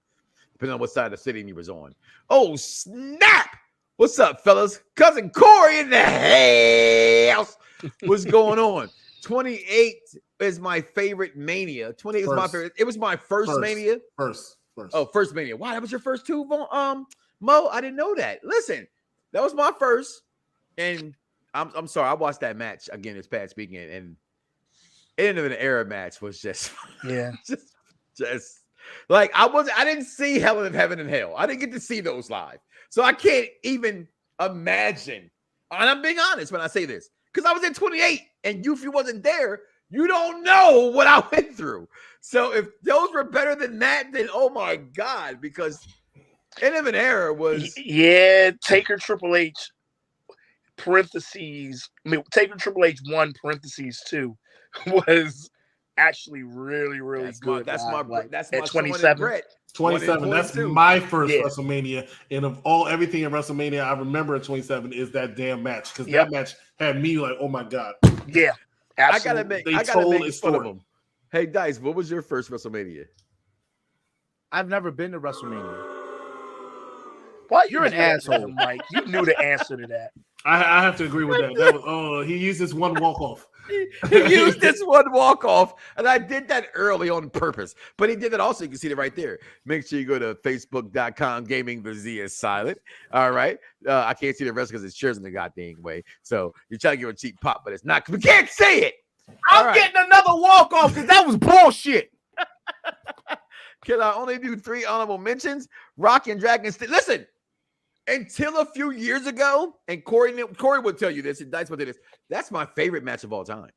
Depending on what side of the city he was on. Oh, snap. What's up, fellas? Cousin Corey in the house. What's going on? 28 is my favorite Mania. 28 is my favorite. It was my first Mania. First. Oh, first Mania. Wow, that was your first two, Mo? I didn't know that. Listen, that was my first. And I'm sorry, I watched that match again this past weekend, and end of an era match was just just like I didn't see Hell in Heaven and Hell. I didn't get to see those live. So I can't even imagine. And I'm being honest when I say this, because I was in 28 and if you wasn't there, you don't know what I went through. So if those were better than that, then oh my God, because End of an Era was Taker Triple H parentheses. Taker Triple H 1 parentheses 2 was actually really good. That's my 27. 27. That's my first WrestleMania, and of everything in WrestleMania, I remember at 27 is that damn match, because that match had me like, oh my God. Yeah, absolutely. I gotta make fun of them. Hey Dice, what was your first WrestleMania? I've never been to WrestleMania. Why you're an asshole, Mike? You knew the answer to that. I have to agree with that. That was he used this one walk off. He used this one walk off, and I did that early on purpose. But he did it also. You can see it right there. Make sure you go to facebook.com gaming. The Z is silent. All right. I can't see the rest because it's shares in the goddamn way. So you're trying to give a cheap pop, but it's not. We can't say it. I'm getting another walk off because that was bullshit. Can I only do 3 honorable mentions? Rock and Dragon. Listen. Until a few years ago, and Corey will tell you this, and Dice will tell you this, that's my favorite match of all time.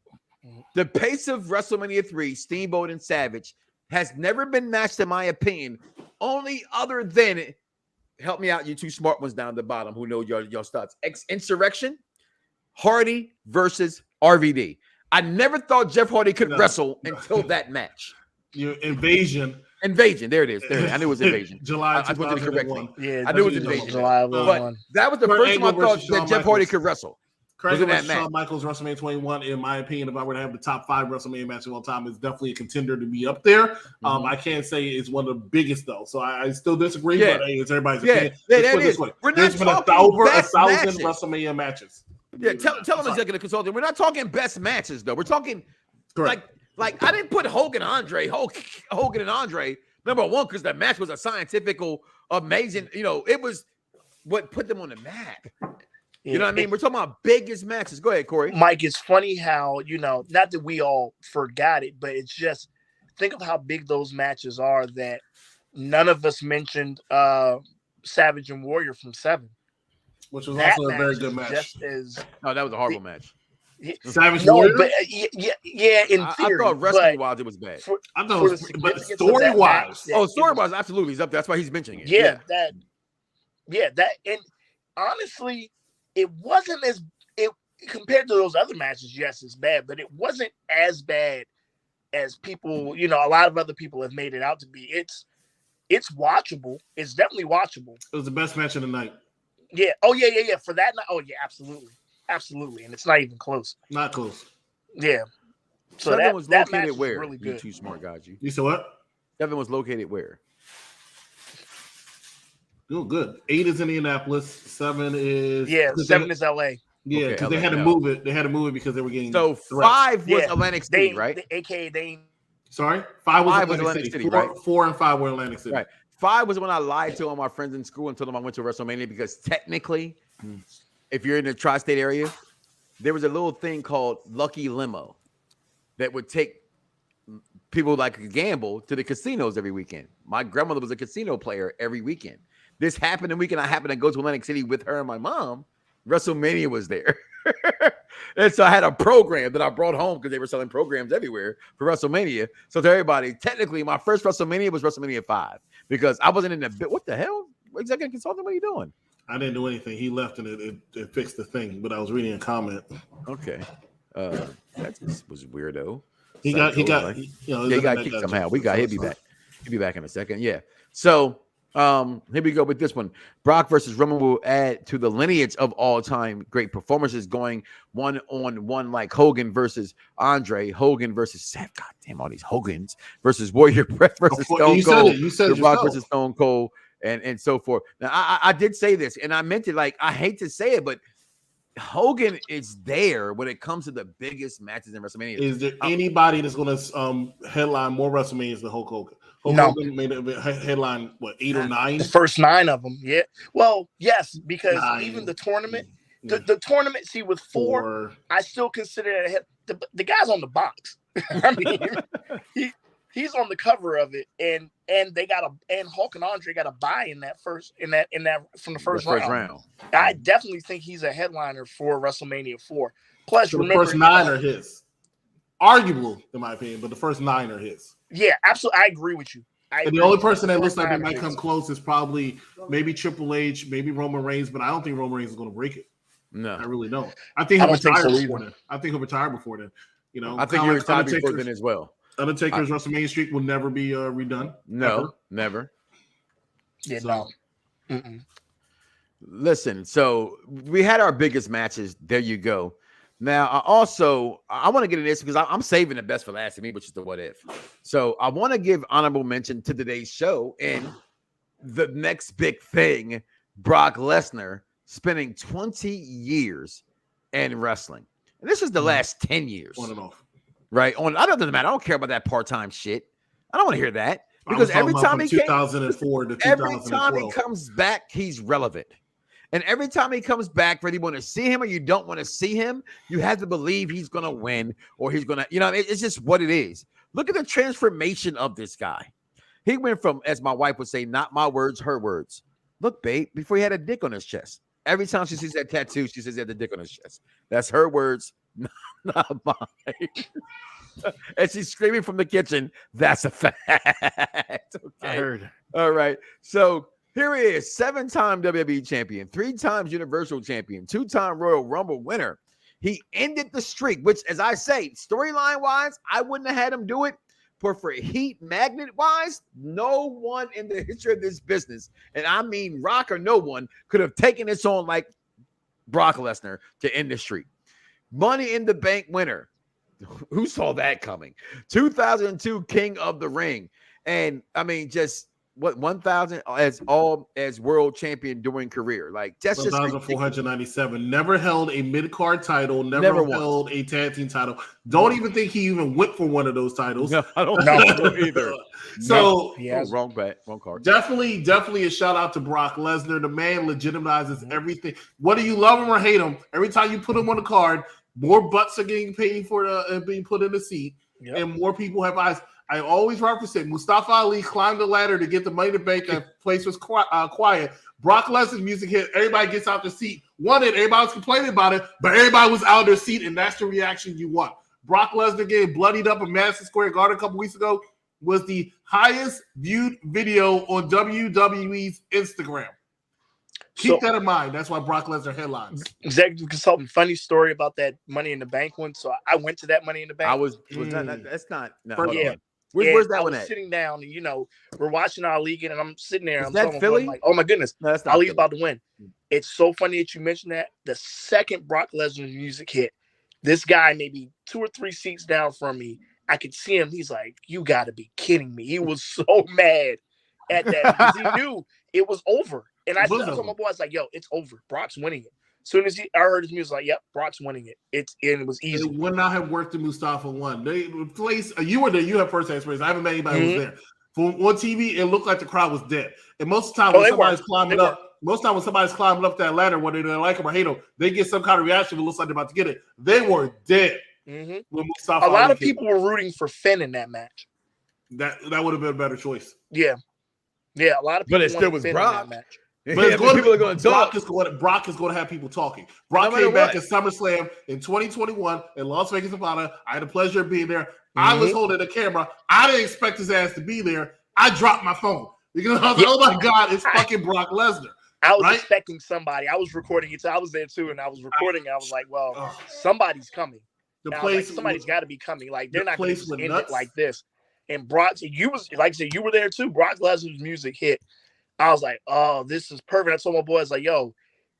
The pace of WrestleMania 3, Steamboat and Savage, has never been matched, in my opinion, only other than, help me out, you two smart ones down the bottom who know your stats. Insurrection, Hardy versus RVD. I never thought Jeff Hardy could wrestle until that match. Invasion, there it is. I knew it was Invasion. July. I put it correctly. Yeah, I knew it was Invasion. July but that was the first time I thought that Jeff Hardy could wrestle. Craig versus Shawn Michaels, WrestleMania 21. In my opinion, if I were to have the top 5 WrestleMania matches of all time, it's definitely a contender to be up there. I can't say it's one of the biggest though, so I still disagree. But hey, it's everybody's opinion. There's been over 1,000 WrestleMania matches. Yeah, tell them, executive consultant. We're not talking best matches though. We're talking like I didn't put Hogan and Andre number 1 because the match was a scientific, amazing. It was what put them on the map. You know what I mean? We're talking about biggest matches. Go ahead, Corey. Mike, it's funny how, not that we all forgot it, but it's just think of how big those matches are that none of us mentioned Savage and Warrior from 7. Which was also a very good match. No, that was a horrible match. Savage Warrior? But in theory. I thought wrestling-wise it was bad. I thought it was, but story-wise. Story-wise, absolutely. He's up. That's why he's mentioning it. That, and honestly, it wasn't compared to those other matches. Yes, it's bad, but it wasn't as bad as people. A lot of other people have made it out to be. It's watchable. It's definitely watchable. It was the best match of the night. Yeah. Oh yeah. For that night. Oh yeah, absolutely, and it's not even close. Not close. Yeah. So Seven was that located match where? Really good. You two smart guys. You said what? 7 was located where? Oh, good. 8 is Indianapolis. 7 is 7 is LA. Yeah, because they had to move it. They had to move it because they were getting. So threats. 5 was Atlantic City, right? AKA they. Sorry, 5 was Atlantic City, right? 4 and 5 were Atlantic City. Right. 5 was when I lied to all my friends in school and told them I went to WrestleMania because technically, if you're in the tri-state area, there was a little thing called Lucky Limo that would take people like a gamble to the casinos every weekend. My grandmother was a casino player every weekend. This happened a weekend. I happened to go to Atlantic City with her and my mom. WrestleMania was there. And so I had a program that I brought home because they were selling programs everywhere for WrestleMania. So to everybody, technically, my first WrestleMania was WrestleMania 5 because I wasn't in the bit. What the hell? Executive consultant, what are you doing? I didn't do anything. He left and it fixed the thing, but I was reading a comment. Okay. That just was weirdo. He got kicked somehow. He'll be back. He'll be back in a second. Yeah. So here we go with this one. Brock versus Roman will add to the lineage of all-time great performances, going 1-on-1 like Hogan versus Andre, Hogan versus Seth. God damn, all these Hogans versus Warrior versus Stone Cold. You said Brock versus Stone Cold, and so forth. Now, I did say this, and I meant it. Like, I hate to say it, but Hogan is there when it comes to the biggest matches in WrestleMania. Is there anybody that's going to headline more WrestleManias than Hulk Hogan? Hogan made a headline, 8 or 9? The first 9 of them, yeah. Well, yes, because even the tournament, the tournament, see, with 4, I still consider it the guy's on the box. I mean, He's on the cover of it, and they got and Hulk and Andre got a bye in that from the first round. I definitely think he's a headliner for WrestleMania 4. Plus, so remember, the first 9 are his. Arguable, in my opinion, but the first 9 are his. Yeah, absolutely. I agree with you. And the only person that looks like they might come close is probably maybe Triple H, maybe Roman Reigns, but I don't think Roman Reigns is going to break it. No, I really don't. I think he'll retire before then. I think he'll retire before then. You know, I think he'll retire before then as well. Undertaker's WrestleMania streak will never be redone. No, never. Yeah, no. Listen, so we had our biggest matches. There you go. Now, I want to get in this because I'm saving the best for last to me, which is the what if. So I want to give honorable mention to today's show and the next big thing, Brock Lesnar spending 20 years in wrestling. And this is the last 10 years. On and off. Right? It doesn't matter. I don't care about that part-time shit. I don't want to hear that. Because every time he 2004 to 2012. Every time he comes back, he's relevant. And every time he comes back, whether you want to see him or you don't want to see him, you have to believe he's going to win or he's going to, it's just what it is. Look at the transformation of this guy. He went from, as my wife would say, not my words, her words. Look, babe, before he had a dick on his chest. Every time she sees that tattoo, she says he had the dick on his chest. That's her words, not mine. And she's screaming from the kitchen. That's a fact. Okay. I heard. All right. So here he is, 7-time WWE champion, 3 times Universal champion, 2-time Royal Rumble winner. He ended the streak, which, as I say, storyline-wise, I wouldn't have had him do it. But for heat magnet-wise, no one in the history of this business, and I mean Rock or no one, could have taken this on like Brock Lesnar to end the streak. Money in the Bank winner. Who saw that coming? 2002 King of the Ring. And, I mean, just... 1,000 as world champion during career. Like that's 1,497. Never held a mid-card title. Never held a tag team title. Don't even think he even went for one of those titles. No, I don't know either. So wrong card. Definitely a shout out to Brock Lesnar. The man legitimizes everything. Whether you love him or hate him, every time you put him on the card, more butts are getting paid for being put in the seat, and more people have eyes. I always represent Mustafa Ali climbed the ladder to get the Money in the Bank. That place was quiet. Brock Lesnar's music hit. Everybody gets out the seat. Everybody was complaining about it, but everybody was out of their seat, and that's the reaction you want. Brock Lesnar getting bloodied up in Madison Square Garden a couple weeks ago was the highest viewed video on WWE's Instagram. Keep that in mind. That's why Brock Lesnar headlines. Executive consultant. Funny story about that Money in the Bank one. So I went to that Money in the Bank. That's not. No, where's that one at? Sitting down, we're watching our league, and I'm sitting there. Is that Philly? I'm like, oh my goodness, no, that's not Ali's Philly. About to win. It's so funny that you mentioned that. The second Brock Lesnar's music hit, this guy maybe 2 or 3 seats down from me, I could see him. He's like, "You got to be kidding me!" He was so mad at that because he knew it was over. And I told my boy, I was like, "Yo, it's over. Brock's winning it." As soon as I heard his music, like, "Yep, Brock's winning it." It was easy. It would not have worked if Mustafa won. They replaced. You were there. You have first-hand experience. I haven't met anybody who was there. On TV, it looked like the crowd was dead. And most of the time, when somebody's climbing up that ladder, whether they like him or hate him, they get some kind of reaction. It looks like they're about to get it. They were dead. When Mustafa, a lot of people were rooting for Finn in that match. That would have been a better choice. Yeah, a lot of people. But it still was Brock. But people are going to talk. Brock is going to have people talking. Brock came back at SummerSlam in 2021 in Las Vegas, Nevada. I had the pleasure of being there. I was holding the camera. I didn't expect his ass to be there. I dropped my phone because I was like, "Oh my God, it's fucking Brock Lesnar." I was expecting somebody. I was recording it. So I was there too, and I was recording. I was like, "Well, somebody's coming. Somebody's got to be coming. Like they're not going to end it like this." And Brock, you were there too. Brock Lesnar's music hit. I was like, "Oh, this is perfect." I told my boys, like, "Yo,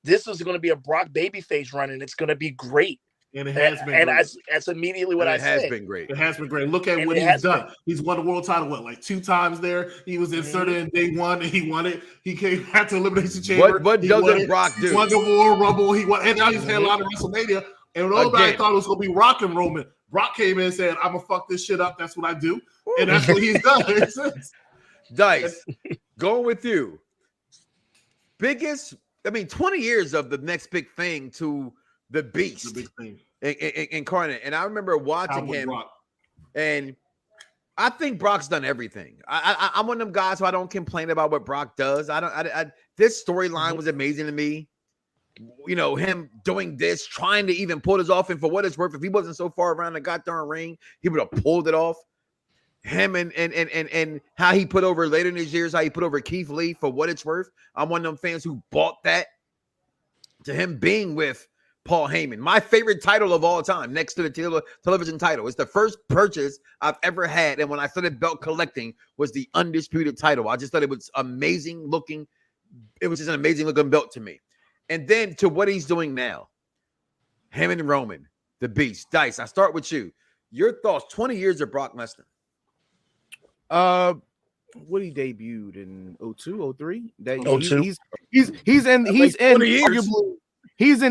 this is going to be a Brock babyface run, and it's going to be great." And it has been. And that's immediately what I said. It has been great. It has been great. Look at what he's done. He's won the world title, like 2 times there. He was inserted in day 1, and he won it. He came back to Elimination Chamber. What doesn't Brock do? He won the Royal Rumble. He won, and now he's had a lot of WrestleMania. And nobody thought it was going to be Rock and Roman. Brock came in and said, "I'm gonna fuck this shit up." That's what I do, and that's what he's done. Dice, going with you. 20 years of the next big thing to the Beast, the big thing incarnate. And I remember watching him, and I think Brock's done everything. I'm one of them guys who I don't complain about what Brock does. This storyline was amazing to me. You know, him doing this, trying to even pull this off, and for what it's worth, if he wasn't so far around the goddamn ring, he would have pulled it off. Him and how he put over later in his years, how he put over Keith Lee, for what it's worth. I'm one of them fans who bought that. To him being with Paul Heyman, my favorite title of all time, next to the television title. It's the first purchase I've ever had, and when I started belt collecting, was the undisputed title. I just thought it was amazing looking. It was just an amazing looking belt to me. And then to what he's doing now, him and Roman, the Beast, Dice. I start with you. Your thoughts? 20 years of Brock Lesnar. What he debuted in 02, 03? 02. He's in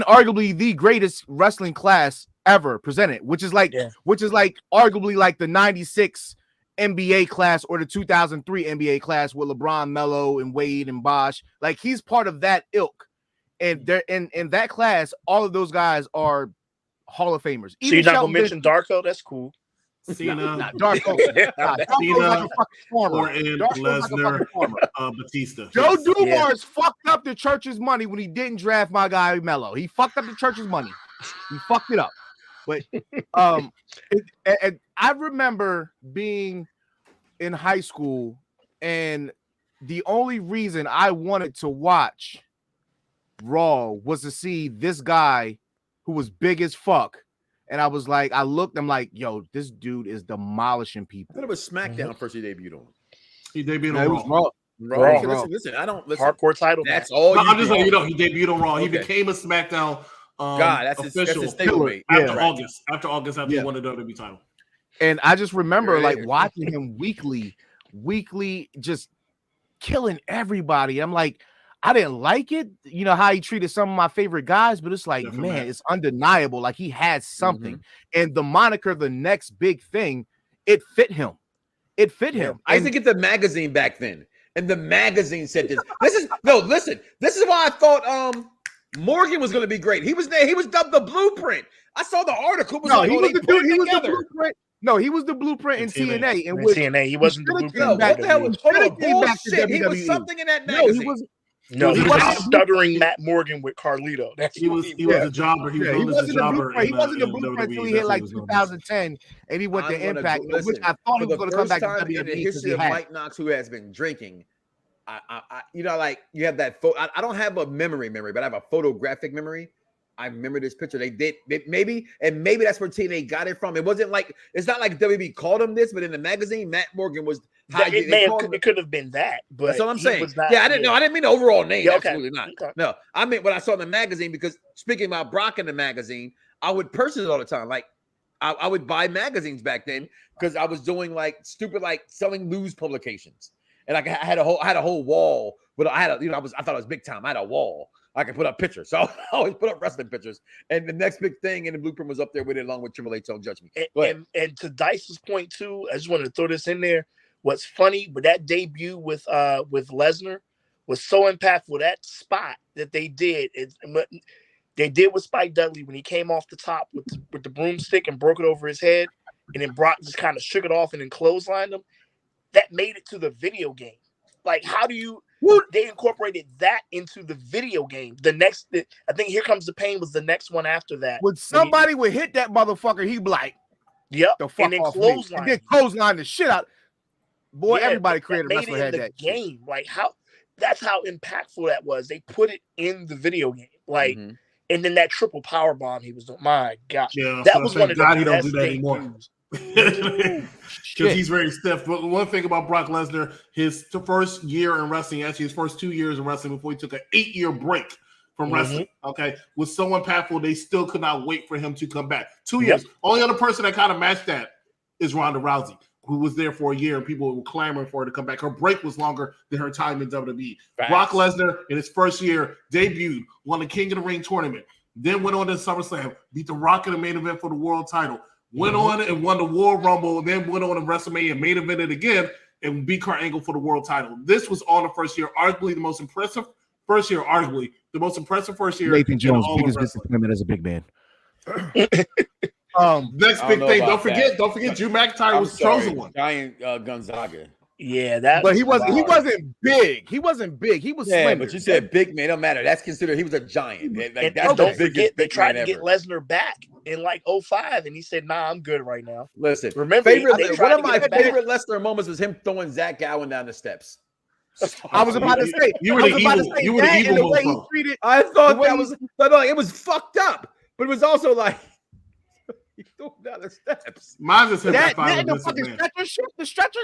arguably the greatest wrestling class ever presented, which is like arguably like the 96 NBA class or the 2003 NBA class with LeBron, Melo, and Wade and Bosh. Like, he's part of that ilk. And they're in that class, all of those guys are Hall of Famers. So you're not gonna mention Darko? That's cool. Cena, Darko. Cena, Orton, Lesnar, Batista. Joe Dumars fucked up the church's money when he didn't draft my guy Melo. He fucked up the church's money. He fucked it up. But I remember being in high school, and the only reason I wanted to watch Raw was to see this guy who was big as fuck. And I was like, I'm like, yo, this dude is demolishing people. I thought it was SmackDown first he debuted on. He debuted on Raw. Raw. Listen, I don't listen. Hardcore title. That's all. I'm just letting you know he debuted on Raw. He became a SmackDown that's official his stablemate. After August after he won the WWE title. And I just remember like watching him weekly, just killing everybody. I'm like, I didn't like it, you know, how he treated some of my favorite guys, but it's like, man, it's undeniable. Like, he had something. And the moniker, the next big thing, it fit him. I used to get the magazine back then, and the magazine said this. This is why I thought Morgan was going to be great. He was dubbed the Blueprint. I saw the article. He was the Blueprint. No, he was the Blueprint in TNA. In TNA, he wasn't the Blueprint. What the hell was bullshit? He was something in that magazine. No, he was stuttering Matt Morgan with Carlito. He was a jobber. He wasn't the Blueprint. He wasn't the Blueprint until he hit like 2010, and he went to Impact, which I thought he was going to come back to WWE. In the history of Mike Knox, who has been drinking, I you know, like, you have that photo. I don't have a memory, but I have a photographic memory. I remember this picture. Maybe that's where TNA got it from. It wasn't like, it's not like WB called him this, but in the magazine, Matt Morgan was. It could have been that, but that's what I'm saying. I didn't know. I didn't mean the overall name. Yeah, Absolutely not. Okay. No, I meant what I saw in the magazine, because speaking about Brock in the magazine, I would purchase it all the time. Like, I would buy magazines back then because I was doing like stupid, like selling news publications, and like I had a whole wall. But I thought it was big time. I had a wall. I could put up pictures. So I always put up wrestling pictures. And the next big thing in the Blueprint was up there with it, along with Triple H on Judgment. And to Dice's point too, I just wanted to throw this in there. What's funny, but that debut with Lesnar was so impactful. That spot that they did, with Spike Dudley when he came off the top with the broomstick and broke it over his head, and then Brock just kind of shook it off and then clotheslined him. That made it to the video game. Like, how do you? They incorporated that into the video game. I think Here Comes the Pain was the next one after that. When somebody would hit that motherfucker, he'd be like, "Yep," the fuck off me. And then clothesline the shit out. Boy, everybody created a wrestler had that game. Like, that's how impactful that was. They put it in the video game. Like, and then that triple power bomb he was doing. My gosh, that was one of the he don't do that anymore. Because he's very stiff. But one thing about Brock Lesnar, his first year in wrestling, actually his first 2 years in wrestling before he took an 8-year break from wrestling, was so impactful they still could not wait for him to come back. 2 years. Only other person that kind of matched that is Ronda Rousey, who was there for a year and people were clamoring for her to come back. Her break was longer than her time in WWE. Brock Lesnar, in his first year, debuted, won the King of the Ring tournament, then went on to SummerSlam, beat The Rock in the main event for the world title, went on and won the Royal Rumble, and then went on to WrestleMania, main evented again, and beat Kurt Angle for the world title. This was all the first year, arguably the most impressive first year. Nathan Jones' biggest disappointment as a big man. Next big thing. Don't forget, Drew McIntyre was the chosen one. Giant Gonzaga. Yeah, that. But he wasn't big. He wasn't big. He was slender. But you said big man. Don't matter. That's considered. He was a giant. Like, that's don't forget they tried to get Lesnar back in like 2005, and he said, "Nah, I'm good right now." Listen, remember, one of my favorite Lesnar moments was him throwing Zach Gowen down the steps. I was about to say you were the evil. You were the evil way he treated. I thought that was. It was fucked up, but it was also like. He threw him down the steps. Mine's just the stretcher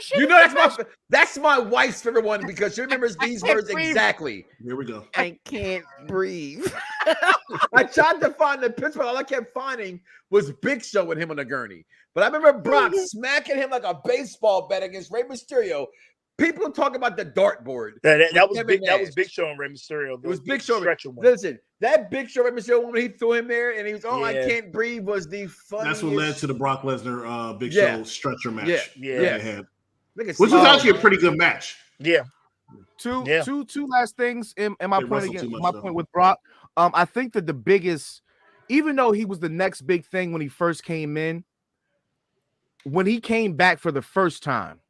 shit. You know that's my wife's favorite one because she remembers these words exactly. Here we go. I can't breathe. I tried to find the picture, but all I kept finding was Big Show with him on the gurney. But I remember Brock smacking him like a baseball bat against Rey Mysterio. People talk about the dartboard. That was big. That was Big Show and Rey Mysterio. It was Big Show. Listen, that Big Show Rey Mysterio one when he threw him there and he was, I can't breathe was the funniest. That's what led to the Brock Lesnar Big Show stretcher match. Yeah. Which was actually a pretty good match. Yeah. Two last things in my point again. My point with Brock. I think that the biggest, even though he was the next big thing when he first came in, when he came back for the first time.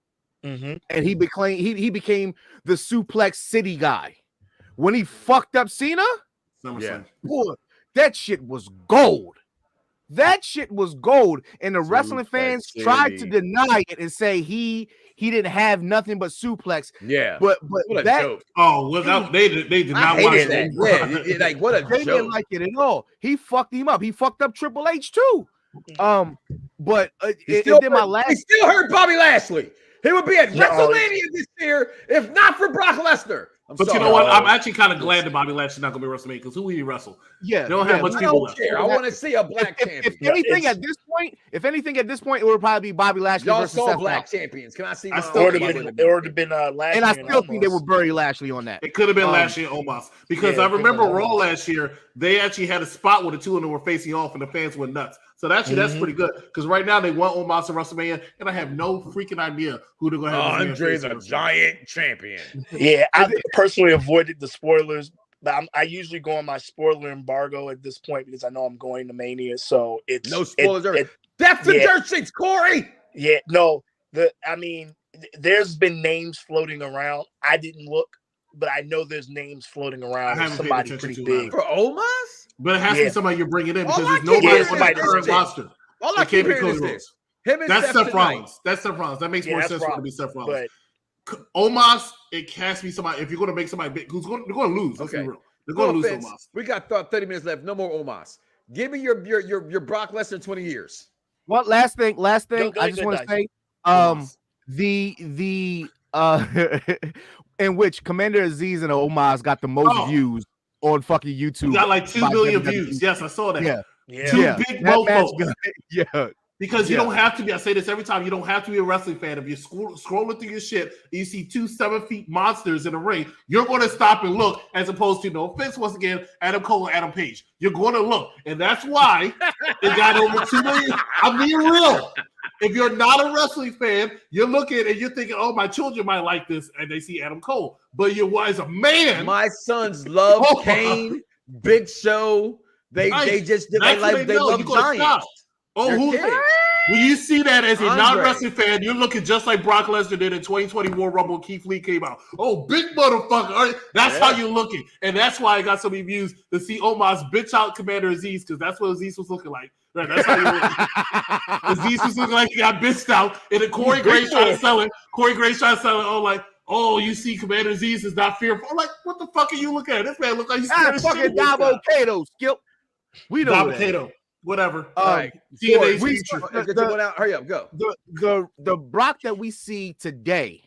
Mm-hmm. And he became the Suplex City guy. When he fucked up Cena, boy, that shit was gold. That shit was gold. And the wrestling fans tried to deny it and say he didn't have nothing but suplex. Yeah. But that joke. They did not watch that. Yeah, like what a they joke. Didn't like it at all. He fucked him up. He fucked up Triple H too. But he still hurt Bobby Lashley. He would be at WrestleMania this year if not for Brock Lesnar. But you know what? I'm actually kind of glad that Bobby Lashley's not going to be WrestleMania because who will he wrestle? Yeah, they don't have much people left. I want to see a black champion. If anything at this point, it would probably be Bobby Lashley Y'all versus saw Seth black Rollins. champions. Can I see? It would have been Lashley. And I still think they would bury Lashley on that. It could have been Lashley and Omos because I remember Raw last year. They actually had a spot where the two of them were facing off, and the fans went nuts. So that's pretty good because right now they want Omos at WrestleMania, and I have no freaking idea who they're going to have. Andre's a giant champion. Yeah, I personally avoided the spoilers, but I usually go on my spoiler embargo at this point because I know I'm going to Mania. So it's no spoilers. That's the dirt sheets, Corey. Yeah, no. There's been names floating around. I didn't look, but I know there's names floating around. Of somebody pretty big for Omos. But it has to be somebody you're bringing in because there's nobody on the current roster. All I keep hearing is this. That's Seth Rollins. That's Seth Rollins. That makes more sense for it to be Seth Rollins. But Omos, it has to be somebody. If you're going to make somebody big, they're going to lose. Let's be real. They're going to lose Omos. We got 30 minutes left. No more Omos. Give me your Brock Lesnar 20 years. Well, last thing. I just want to say, the in which Commander Aziz and Omos got the most views on fucking YouTube. Got like 2 million views. Yes, I saw that. Yeah. Two big mofos. Yeah. Because you don't have to be, I say this every time, you don't have to be a wrestling fan. If you're scrolling through your shit, and you see 2 7-feet monsters in a ring, you're going to stop and look as opposed to, no offense, once again, Adam Cole and Adam Page. You're going to look. And that's why they got over 2 million. I'm being real. If you're not a wrestling fan, you're looking and you're thinking, oh, my children might like this, and they see Adam Cole. But you're as a man. My sons love Kane, Big Show. They love Giants. When you see that as a non-wrestling fan, you're looking just like Brock Lesnar did in 2020 Royal Rumble. Keith Lee came out. Oh, big motherfucker. That's how you're looking. And that's why I got so many views to see Omos bitch out Commander Aziz because that's what Aziz was looking like. Right, that's how you look. Aziz was looking like he got bitched out. And then Corey Graves trying to sell it. Oh, you see Commander Aziz is not fearful. I'm like, what the fuck are you looking at? This man look like he's fucking Davo Kato, Skip. We know Davo Kato. Whatever. All right. TNA's future. Hurry up, go. The Brock that we see today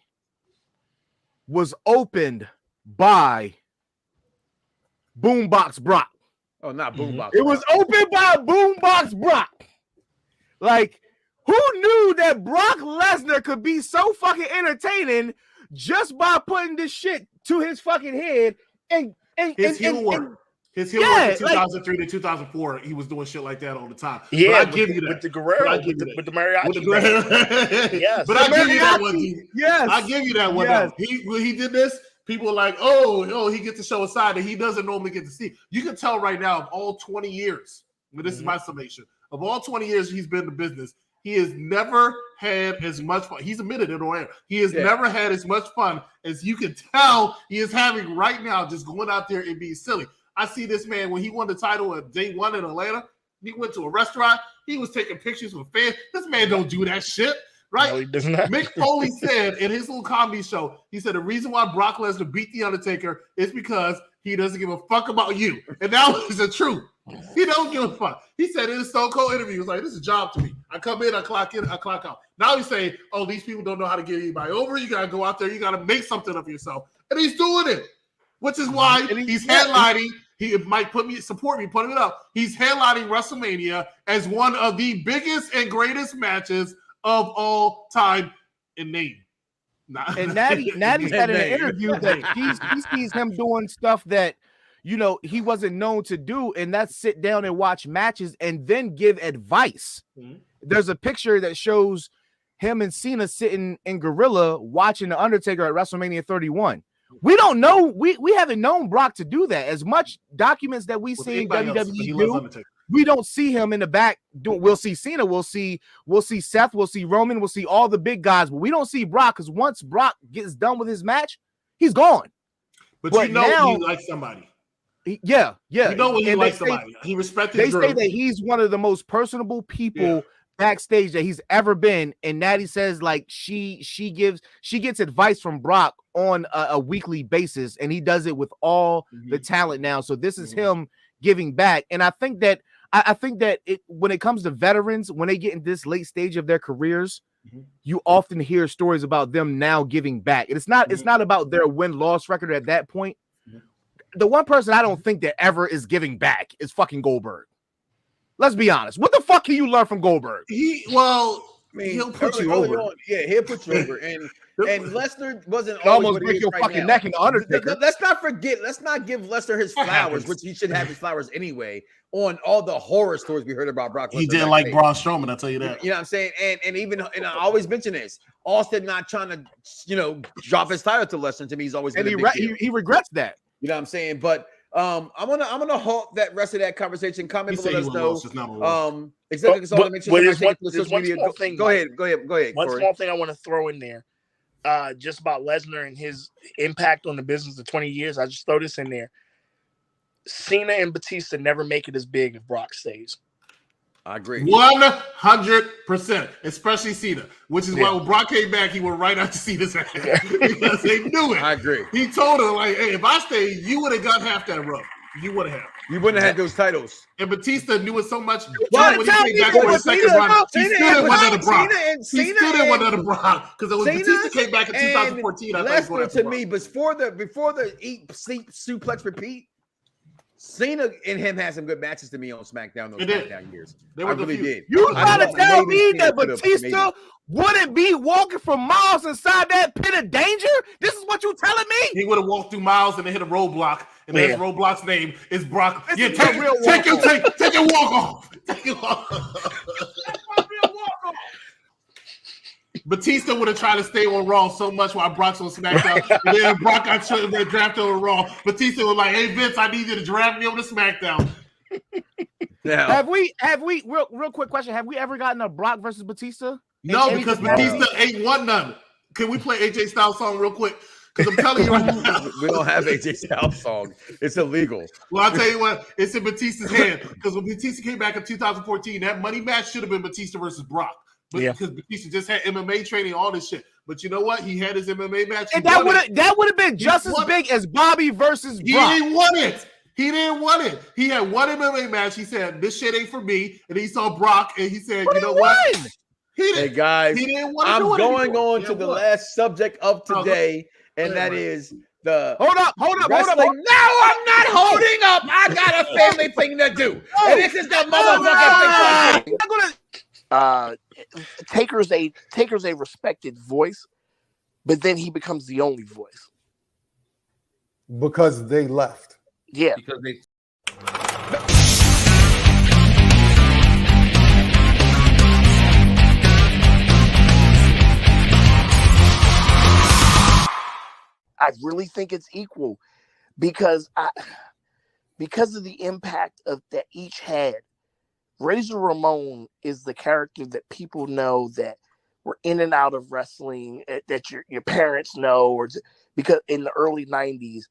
was opened by Boombox Brock. Oh, not Boombox. It was opened by Boombox Brock. Like, who knew that Brock Lesnar could be so fucking entertaining just by putting this shit to his fucking head and his heel work. His heel work in 2003 to 2004, he was doing shit like that all the time. Yeah, but I give you that. With the Guerrero, with the mariachi. Yes. But I give you that one, D. Yes. I give you that one. Yes. When he did this, people were like, oh, he gets to show a side that he doesn't normally get to see. You can tell right now of all 20 years, but this is my summation, Of all 20 years he's been in the business, he has never had as much fun. He's admitted it on air. He has never had as much fun as you can tell he is having right now, just going out there and being silly. I see this man when he won the title at day one in Atlanta. He went to a restaurant. He was taking pictures with fans. This man don't do that shit, right? No, he does not. Mick Foley said in his little comedy show, he said the reason why Brock Lesnar beat The Undertaker is because he doesn't give a fuck about you. And that was the truth. He don't give a fuck. He said in his Stone Cold interview, he was like, this is a job to me. I come in, I clock out. Now he's saying, oh, these people don't know how to get anybody over. You got to go out there. You got to make something of yourself. And he's doing it, which is why he's headlining. He might support me, putting it up. He's headlining WrestleMania as one of the biggest and greatest matches of all time in name. And Natty said in an interview that he sees him doing stuff that, he wasn't known to do, and that's sit down and watch matches and then give advice. Mm-hmm. There's a picture that shows him and Cena sitting in Gorilla watching The Undertaker at WrestleMania 31. We don't know. We haven't known Brock to do that. As much documents that we see in WWE do, we don't see him in the back. We'll see Cena. We'll see Seth. We'll see Roman. We'll see all the big guys, but we don't see Brock because once Brock gets done with his match, he's gone. But now, he likes somebody. Yeah. You know when he likes somebody. He respected. They say that he's one of the most personable people backstage that he's ever been. And Natty says like she gets advice from Brock on a weekly basis, and he does it with all the talent now. So this is him giving back. And I think that when it comes to veterans, when they get in this late stage of their careers, you often hear stories about them now giving back. And it's not about their win-loss record at that point. The one person I don't think that ever is giving back is fucking Goldberg. Let's be honest. What the fuck can you learn from Goldberg? He'll put you over. He'll put you over. And Lesnar wasn't almost break your fucking neck in the Undertaker. Let's not give Lesnar his flowers, which he should have his flowers anyway, on all the horror stories we heard about Brock Lesnar. He didn't like Braun Strowman, I'll tell you that. You know what I'm saying? And I always mention this. Austin not trying to, drop his title to Lesnar. To me, he's always been he regrets that. You know what I'm saying? But I'm gonna halt that rest of that conversation. Comment below, let us know. Exactly. So make sure Go ahead. One Corey. small thing I want to throw in there, just about Lesnar and his impact on the business of 20 years. I just throw this in there. Cena and Batista never make it as big if Brock stays. I agree. 100%, especially Cena, which is why when Brock came back, he went right out to Cena's ass because they knew it. I agree. He told her, like, hey, if I stay, you would have got half that rub. You would have. You wouldn't have had those titles. And Batista knew it so much. When he came back for his second run, he still didn't want another Brock. He still didn't want another Brock because when Batista came back in 2014, I thought he was to me, before the eat, sleep, suplex, repeat, Cena and him had some good matches to me on SmackDown those SmackDown years. They really did. You trying to tell me that Batista wouldn't be walking for miles inside that pit of danger? This is what you telling me? He would have walked through miles and then hit a roadblock, and his roadblock's name is Brock. Take your walk off. Take your walk off. Batista would have tried to stay on Raw so much while Brock's on SmackDown. And then Brock got drafted on Raw. Batista was like, hey, Vince, I need you to draft me over to SmackDown. Yeah. Have we real quick question. Have we ever gotten a Brock versus Batista? No, because Batista ain't won none. Can we play AJ Styles song real quick? Because I'm telling you right now. We don't have AJ Styles song. It's illegal. Well, I'll tell you what, it's in Batista's hand. Because when Batista came back in 2014, that money match should have been Batista versus Brock. But because Batista just had MMA training, all this shit. But you know what? He had his MMA match. And that would have been just as big as Bobby versus Brock. He didn't want it. He had one MMA match. He said, this shit ain't for me. And he saw Brock and he said, you know what? Hey guys, he didn't want I'm to do it going anymore. on to the last subject of today, and that is the hold up. No, I'm not holding up. I got a family thing to do. And this is the motherfucking thing. Taker's a respected voice, but then he becomes the only voice because they left. Yeah, because they. I really think it's equal because of the impact of that each had. Razor Ramon is the character that people know that were in and out of wrestling, that your parents know, or because in the early 90s.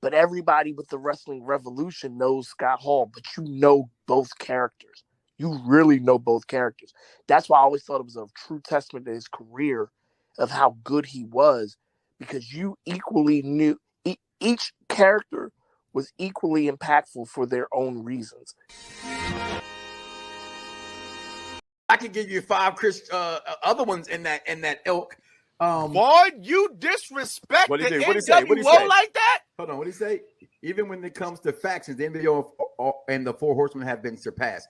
But everybody with the Wrestling Revolution knows Scott Hall, but you know both characters. You really know both characters. That's why I always thought it was a true testament to his career of how good he was, because you equally knew each character was equally impactful for their own reasons. I could give you 5 other ones in that ilk. Boy, you disrespect the NWO like that? Hold on, what did he say? Even when it comes to factions, the NWO and the 4 Horsemen have been surpassed.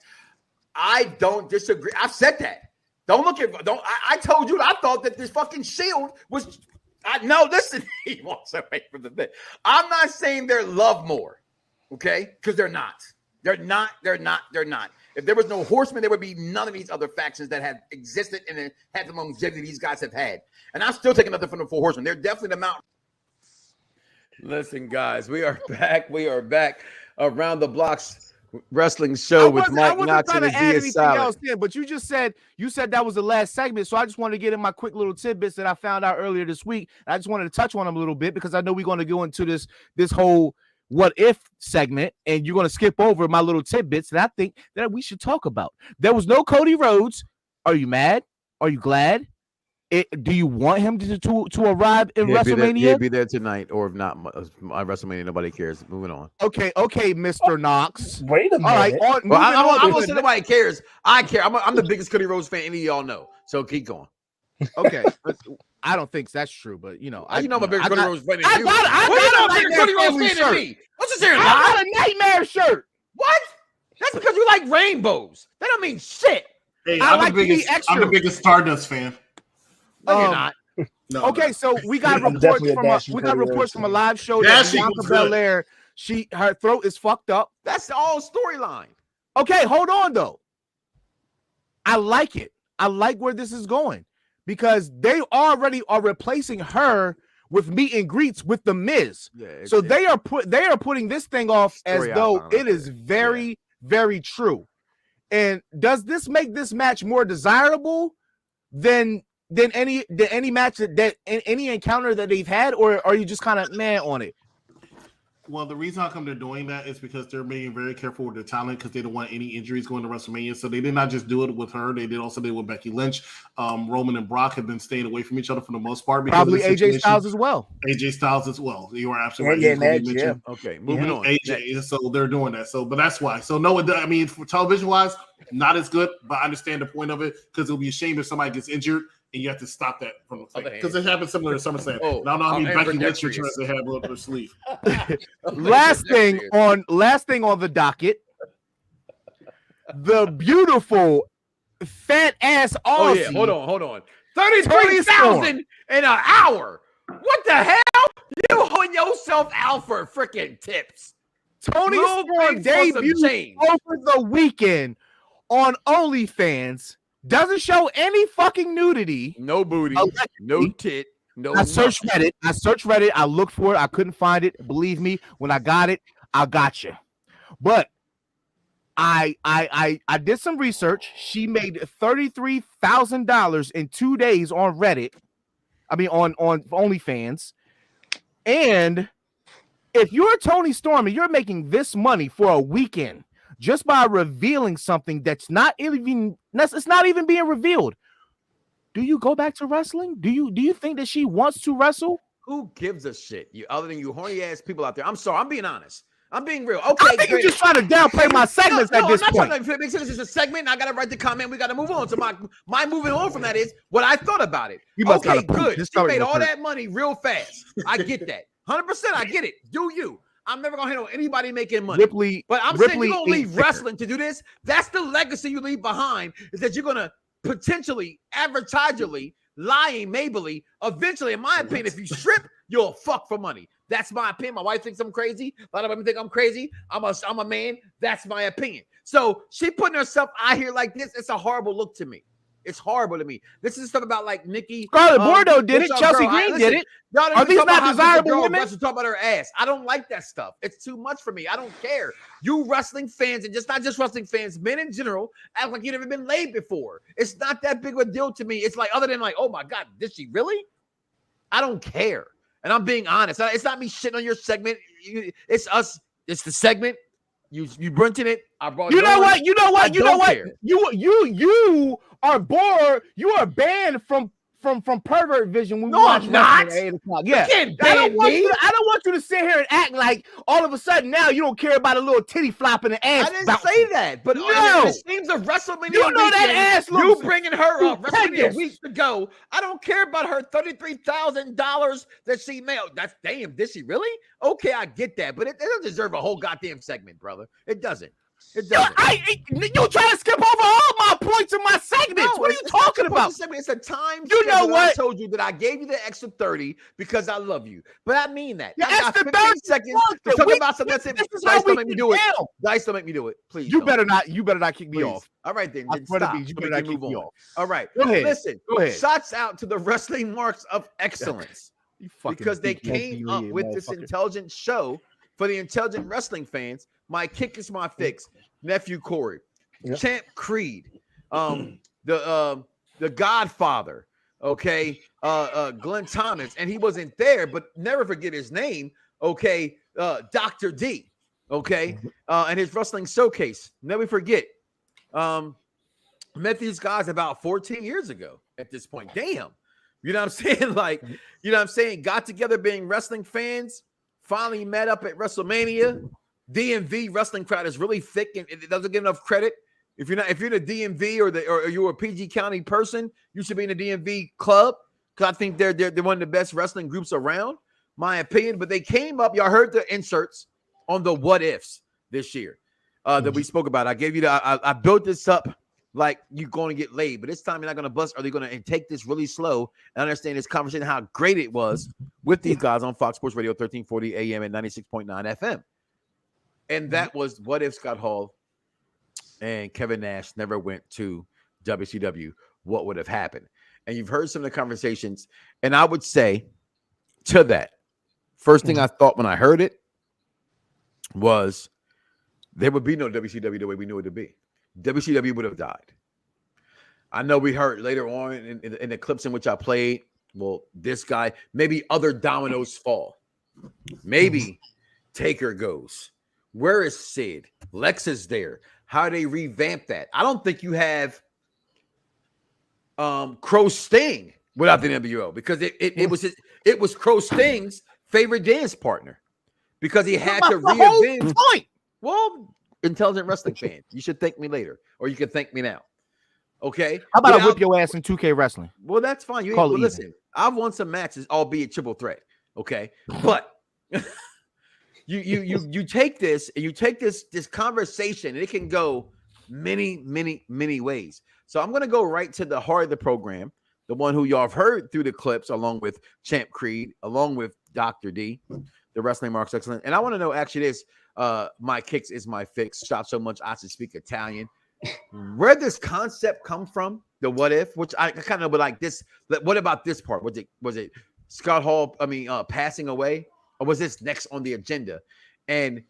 I don't disagree. I've said that. I told you I thought that this fucking Shield was. Listen, he walks away from the thing. I'm not saying they're loved more, okay? Because they're not. They're not. If there was no Horsemen, there would be none of these other factions that have existed and had the longevity these guys have had. And I'm still taking nothing from the 4 Horsemen. They're definitely the mountain. Listen, guys, we are back. We are back around the Bloxxx wrestling show with Mike Knox and Aziz Silent. But you said that was the last segment, so I just wanted to get in my quick little tidbits that I found out earlier this week. I just wanted to touch on them a little bit because I know we're going to go into this whole what if segment, and you're going to skip over my little tidbits that I think that we should talk about. There was no Cody Rhodes. Are you mad? Are you glad? Do you want him to arrive in WrestleMania? He'll be there tonight, or if not, my WrestleMania, nobody cares. Moving on. Okay, Mr. Knox. Wait a minute. All right, I'm gonna say nobody cares. I care. I'm the biggest Cody Rhodes fan any of y'all know. So keep going. Okay, I don't think that's true, but I'm a bigger Cody Rhodes fan than you. I got a bigger Cody Rhodes fan than me. What's this here? I got a nightmare shirt. What? That's because you like rainbows. That don't mean shit. Hey, I'm the biggest Stardust fan. No, you're not. No, okay, so we got reports from a live show that Bianca Belair, her throat is fucked up. That's the all storyline. Okay, hold on though. I like it. I like where this is going because they already are replacing her with meet and greets with the Miz. So they are putting this thing off as though it is very, very true. And does this make this match more desirable than any match that any encounter that they've had, or are you just kind of mad on it? Well, the reason how come they're doing that is because they're being very careful with their talent because they don't want any injuries going to WrestleMania. So they did not just do it with her; they did also do it with Becky Lynch. Roman and Brock have been staying away from each other for the most part. Probably AJ Styles as well. AJ Styles as well. You are absolutely right. Yeah. Okay, moving on. AJ. So they're doing that. So, but that's why. So no, I mean, for television wise, not as good. But I understand the point of it because it'll be a shame if somebody gets injured. And you have to stop that from the thing because it happened similar to SummerSlam. I don't know how many Becky Lynch returns they have up their sleeve. last thing on the docket, the beautiful fat ass Aussie. Oh yeah, hold on. 33,000 in an hour. What the hell? You holding yourself out for freaking tips. Toni Storm debuted over the weekend on OnlyFans. Doesn't show any fucking nudity. No booty. No tit. No. I searched Reddit. I looked for it. I couldn't find it. Believe me, when I got it, I got you. But I did some research. She made $33,000 in 2 days on Reddit. I mean on OnlyFans. And if you're Toni Storm and you're making this money for a weekend just by revealing something that's not even being revealed, do you go back to wrestling? Do you think that she wants to wrestle? Who gives a shit? Other than you horny ass people out there. I'm sorry. I'm being honest. I'm being real. Okay, I think you're just trying to downplay my segments at this point. I'm not trying to this is a segment. And I got to write the comment. We got to move on. So my moving on from that is what I thought about it. Okay, good. She made all that money real fast. I get that. 100%. I get it. Do you? I'm never gonna handle anybody making money. But I'm saying you're gonna leave wrestling to do this. That's the legacy you leave behind, is that you're gonna potentially, advertisingly, lying, maybe, eventually, in my opinion, if you strip, you'll fuck for money. That's my opinion. My wife thinks I'm crazy. A lot of women think I'm crazy. I'm a man. That's my opinion. So she putting herself out here like this. It's a horrible look to me. It's horrible to me. This is stuff about like Nikki. Scarlett Bordeaux did it. what's up, Chelsea girl? Green did it. Y'all Are these talk not about how desirable girl women? wrestles, talk about her ass. I don't like that stuff. It's too much for me. I don't care. You wrestling fans, and just not just wrestling fans, men in general, act like you've never been laid before. It's not that big of a deal to me. It's like, other than like, oh my God, did she really? I don't care. And I'm being honest. It's not me shitting on your segment. It's us. It's the segment. You rented it. I brought. You know what? You know what? You know what? Care. You are bored. You are banned from Pervert Vision. When no, I'm not. At 8 o'clock. Yeah, I don't want you to sit here and act like all of a sudden now you don't care about a little titty flop in the ass. I didn't say that, but no. It seems of WrestleMania. You know that ass looks. You bringing her up WrestleMania weeks ago. I don't care about her $33,000 that she made. That's damn. Did she really? Okay, I get that, but it doesn't deserve a whole goddamn segment, brother. It doesn't. It doesn't. You try to skip over all my points in my segments. What are you talking about? It's a time. You know what? I told you that I gave you the extra 30 because I love you, but I mean that. The I got 15 seconds to talk about something. That's it. Dice don't make me do it. Dice don't make me do it. Please. You better not kick me off. All right then. Stop. You better not kick me off. All right. Go ahead. Listen. Go ahead. Shots out to the wrestling marks of excellence because they came up with this intelligent show for the intelligent wrestling fans. My kick is my fix. Nephew Corey, Champ Creed, the Godfather, okay, Glenn Thomas, and he wasn't there, but never forget his name, okay, Dr. D, okay, and his wrestling showcase, never forget. Met these guys about 14 years ago at this point. Damn, you know what I'm saying? Like, you know what I'm saying? Got together being wrestling fans, finally met up at WrestleMania. DMV wrestling crowd is really thick and it doesn't get enough credit. If you're in the DMV or you're a PG County person, you should be in the DMV club because I think they're one of the best wrestling groups around, my opinion. But they came up. Y'all heard the inserts on the what ifs this year that we spoke about. I gave you I built this up like you're going to get laid, but this time you're not going to bust. Are they going to take this really slow and understand this conversation how great it was with these guys on Fox Sports Radio 1340 AM and 96.9 FM. And that was what if Scott Hall and Kevin Nash never went to WCW, what would have happened? And you've heard some of the conversations. And I would say to that, first thing I thought when I heard it was there would be no WCW the way we knew it to be. WCW would have died. I know we heard later on in the clips in which I played, well, this guy, maybe other dominoes fall. Maybe Taker goes. Where is Sid? Lex is there. How do they revamp that? I don't think you have Crow Sting without the NWO because it was Crow Sting's favorite dance partner because he had to reinvent. Well, intelligent wrestling fan, you should thank me later, or you can thank me now. Okay. How about I whip your ass in 2K wrestling? Well, that's fine. Listen, I've won some matches, albeit triple threat. Okay, but. You take this and you take this conversation and it can go many ways. So I'm going to go right to the heart of the program, the one who y'all have heard through the clips along with Champ Creed, along with Dr. D, the wrestling marks excellent. And I want to know actually this, my kicks is my fix. Shot so much I should speak Italian. Where did this concept come from? The what if, which I kind of know, but like this, what about this part? Was it Scott Hall, passing away? Or was this next on the agenda? And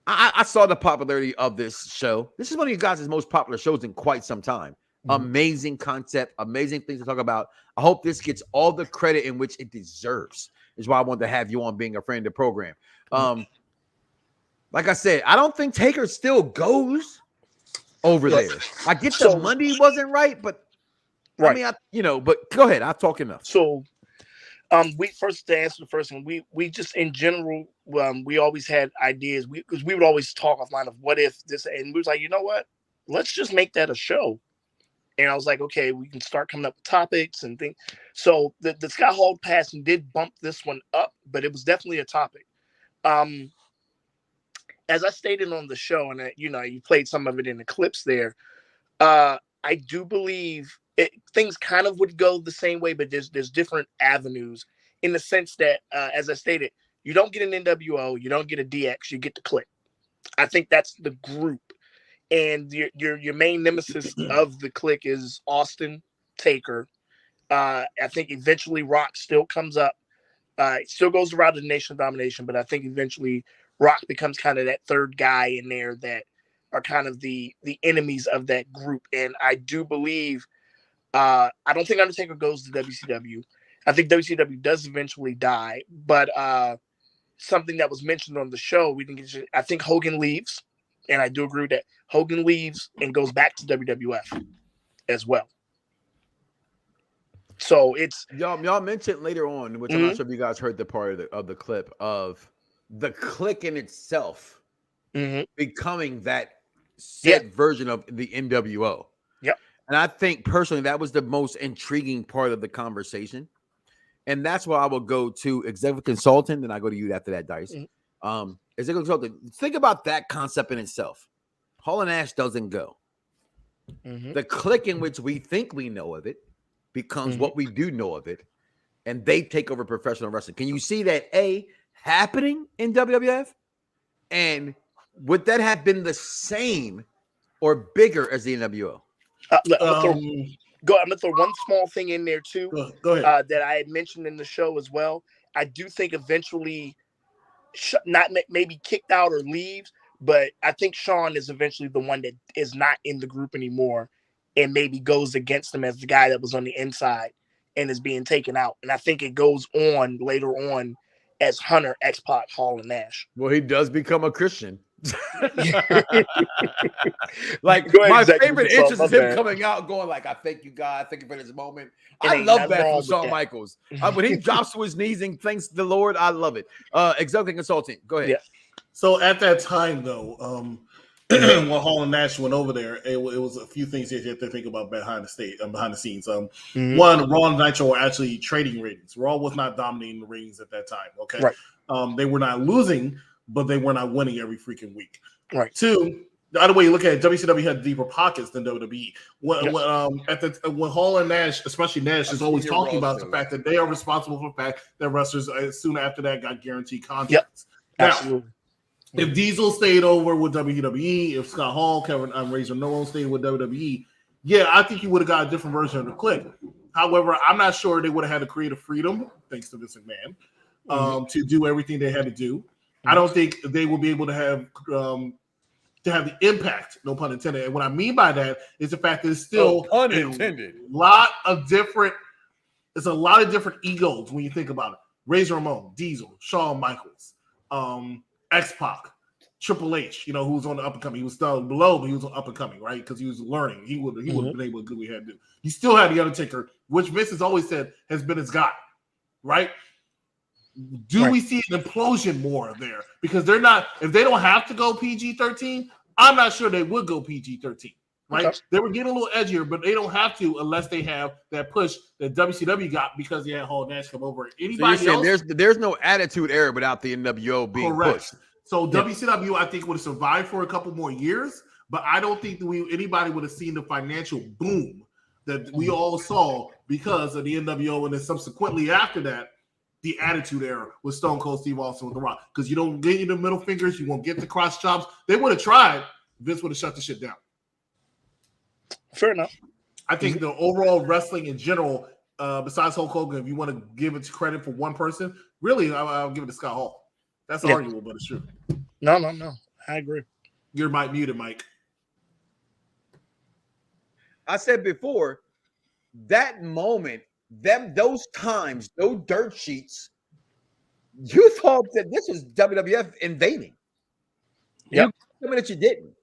I saw the popularity of this show. This is one of you guys' most popular shows in quite some time. Amazing concept, amazing things to talk about. I hope this gets all the credit in which it deserves. Is why I wanted to have you on being a friend of the program. Like I said, I don't think Taker still goes over there. I get the money wasn't right, but I mean, but go ahead. I've talked enough. So we first to answer the first one, we just in general, we always had ideas because we would always talk offline of what if this, and we was like, you know what, let's just make that a show. And I was like, okay, we can start coming up with topics and things. So the Scott Hall passing did bump this one up, but it was definitely a topic. As I stated on the show, and you played some of it in the clips there, I do believe things kind of would go the same way, but there's different avenues in the sense that, as I stated, you don't get an NWO, you don't get a DX, you get the Click. I think that's the group. and your main nemesis of the clique is Austin, Taker. I think eventually Rock still comes up. It still goes around the Nation of Domination, but I think eventually Rock becomes kind of that third guy in there that are kind of the enemies of that group. And I do believe, I don't think Undertaker goes to WCW. I think WCW does eventually die, but something that was mentioned on the show, we didn't get. I think Hogan leaves, and I do agree with that. Hogan leaves and goes back to WWF as well. So it's y'all mentioned later on, which I'm not sure if you guys heard the part of the clip of the clique in itself becoming that set version of the NWO. Yep. And I think personally that was the most intriguing part of the conversation. And that's why I will go to executive consultant, and I go to you after that, Dice. Executive consultant, think about that concept in itself. Hall Nash doesn't go. The clique in which we think we know of it becomes what we do know of it, and they take over professional wrestling. Can you see that happening in WWF? And would that have been the same or bigger as the NWO? I'm gonna throw one small thing in there too. Go ahead. That I had mentioned in the show as well. I do think eventually, not maybe kicked out or leaves, but I think Shawn is eventually the one that is not in the group anymore, and maybe goes against them as the guy that was on the inside and is being taken out. And I think it goes on later on as Hunter, X-Pac, Hall, and Nash. Well, he does become a Christian. Like my favorite interest is him coming out going like, I thank you, God, thank you for this moment. I love that from Shawn Michaels. When he drops to his knees and thanks the Lord, I love it. Executive consultant, go ahead. Yeah. So at that time though, when Hall and Nash went over there, it was a few things you have to think about behind the scenes. One, Raw and Nitro were actually trading ratings. Raw was not dominating the ratings at that time. Okay, right. They were not losing, but they were not winning every freaking week. Right. Two, the other way you look at it, WCW had deeper pockets than WWE. When Hall and Nash, especially Nash, is always talking about the fact that they are responsible for the fact that wrestlers soon after that got guaranteed contracts. Yep. Absolutely. If Diesel stayed over with WWE, if Scott Hall, Kevin Razor Noah stayed with WWE, yeah, I think you would have got a different version of the clique. However, I'm not sure they would have had the creative freedom, thanks to Vince McMahon, to do everything they had to do. I don't think they will be able to have the impact, no pun intended. And what I mean by that is the fact that it's still unintended. a lot of different egos when you think about it. Razor Ramon, Diesel, Shawn Michaels, X-Pac, Triple H, who's on the up and coming. He was still below, but he was on up and coming, right? Because he was learning. He would have been able to do what he had to do. You still had the Undertaker, which Vince has always said has been his guy, right? Do we see an implosion more there? Because they're not, if they don't have to go PG-13, I'm not sure they would go PG-13, right? Okay. They were getting a little edgier, but they don't have to unless they have that push that WCW got because they had Hall Nash come over. Anybody else? There's no attitude era without the NWO being pushed. So WCW, I think, would have survived for a couple more years, but I don't think that anybody would have seen the financial boom that we all saw because of the NWO, and then subsequently after that, the Attitude Era with Stone Cold Steve Austin with The Rock. Because you don't get the middle fingers, you won't get the cross chops. They would have tried. Vince would have shut the shit down. Fair enough. I think the overall wrestling in general, besides Hulk Hogan, if you want to give it credit for one person, really, I'll give it to Scott Hall. That's arguable, but it's true. No. I agree. You're muted, Mike. I said before, that moment, those times, those dirt sheets, you thought that this was WWF invading. Yeah. You that you didn't.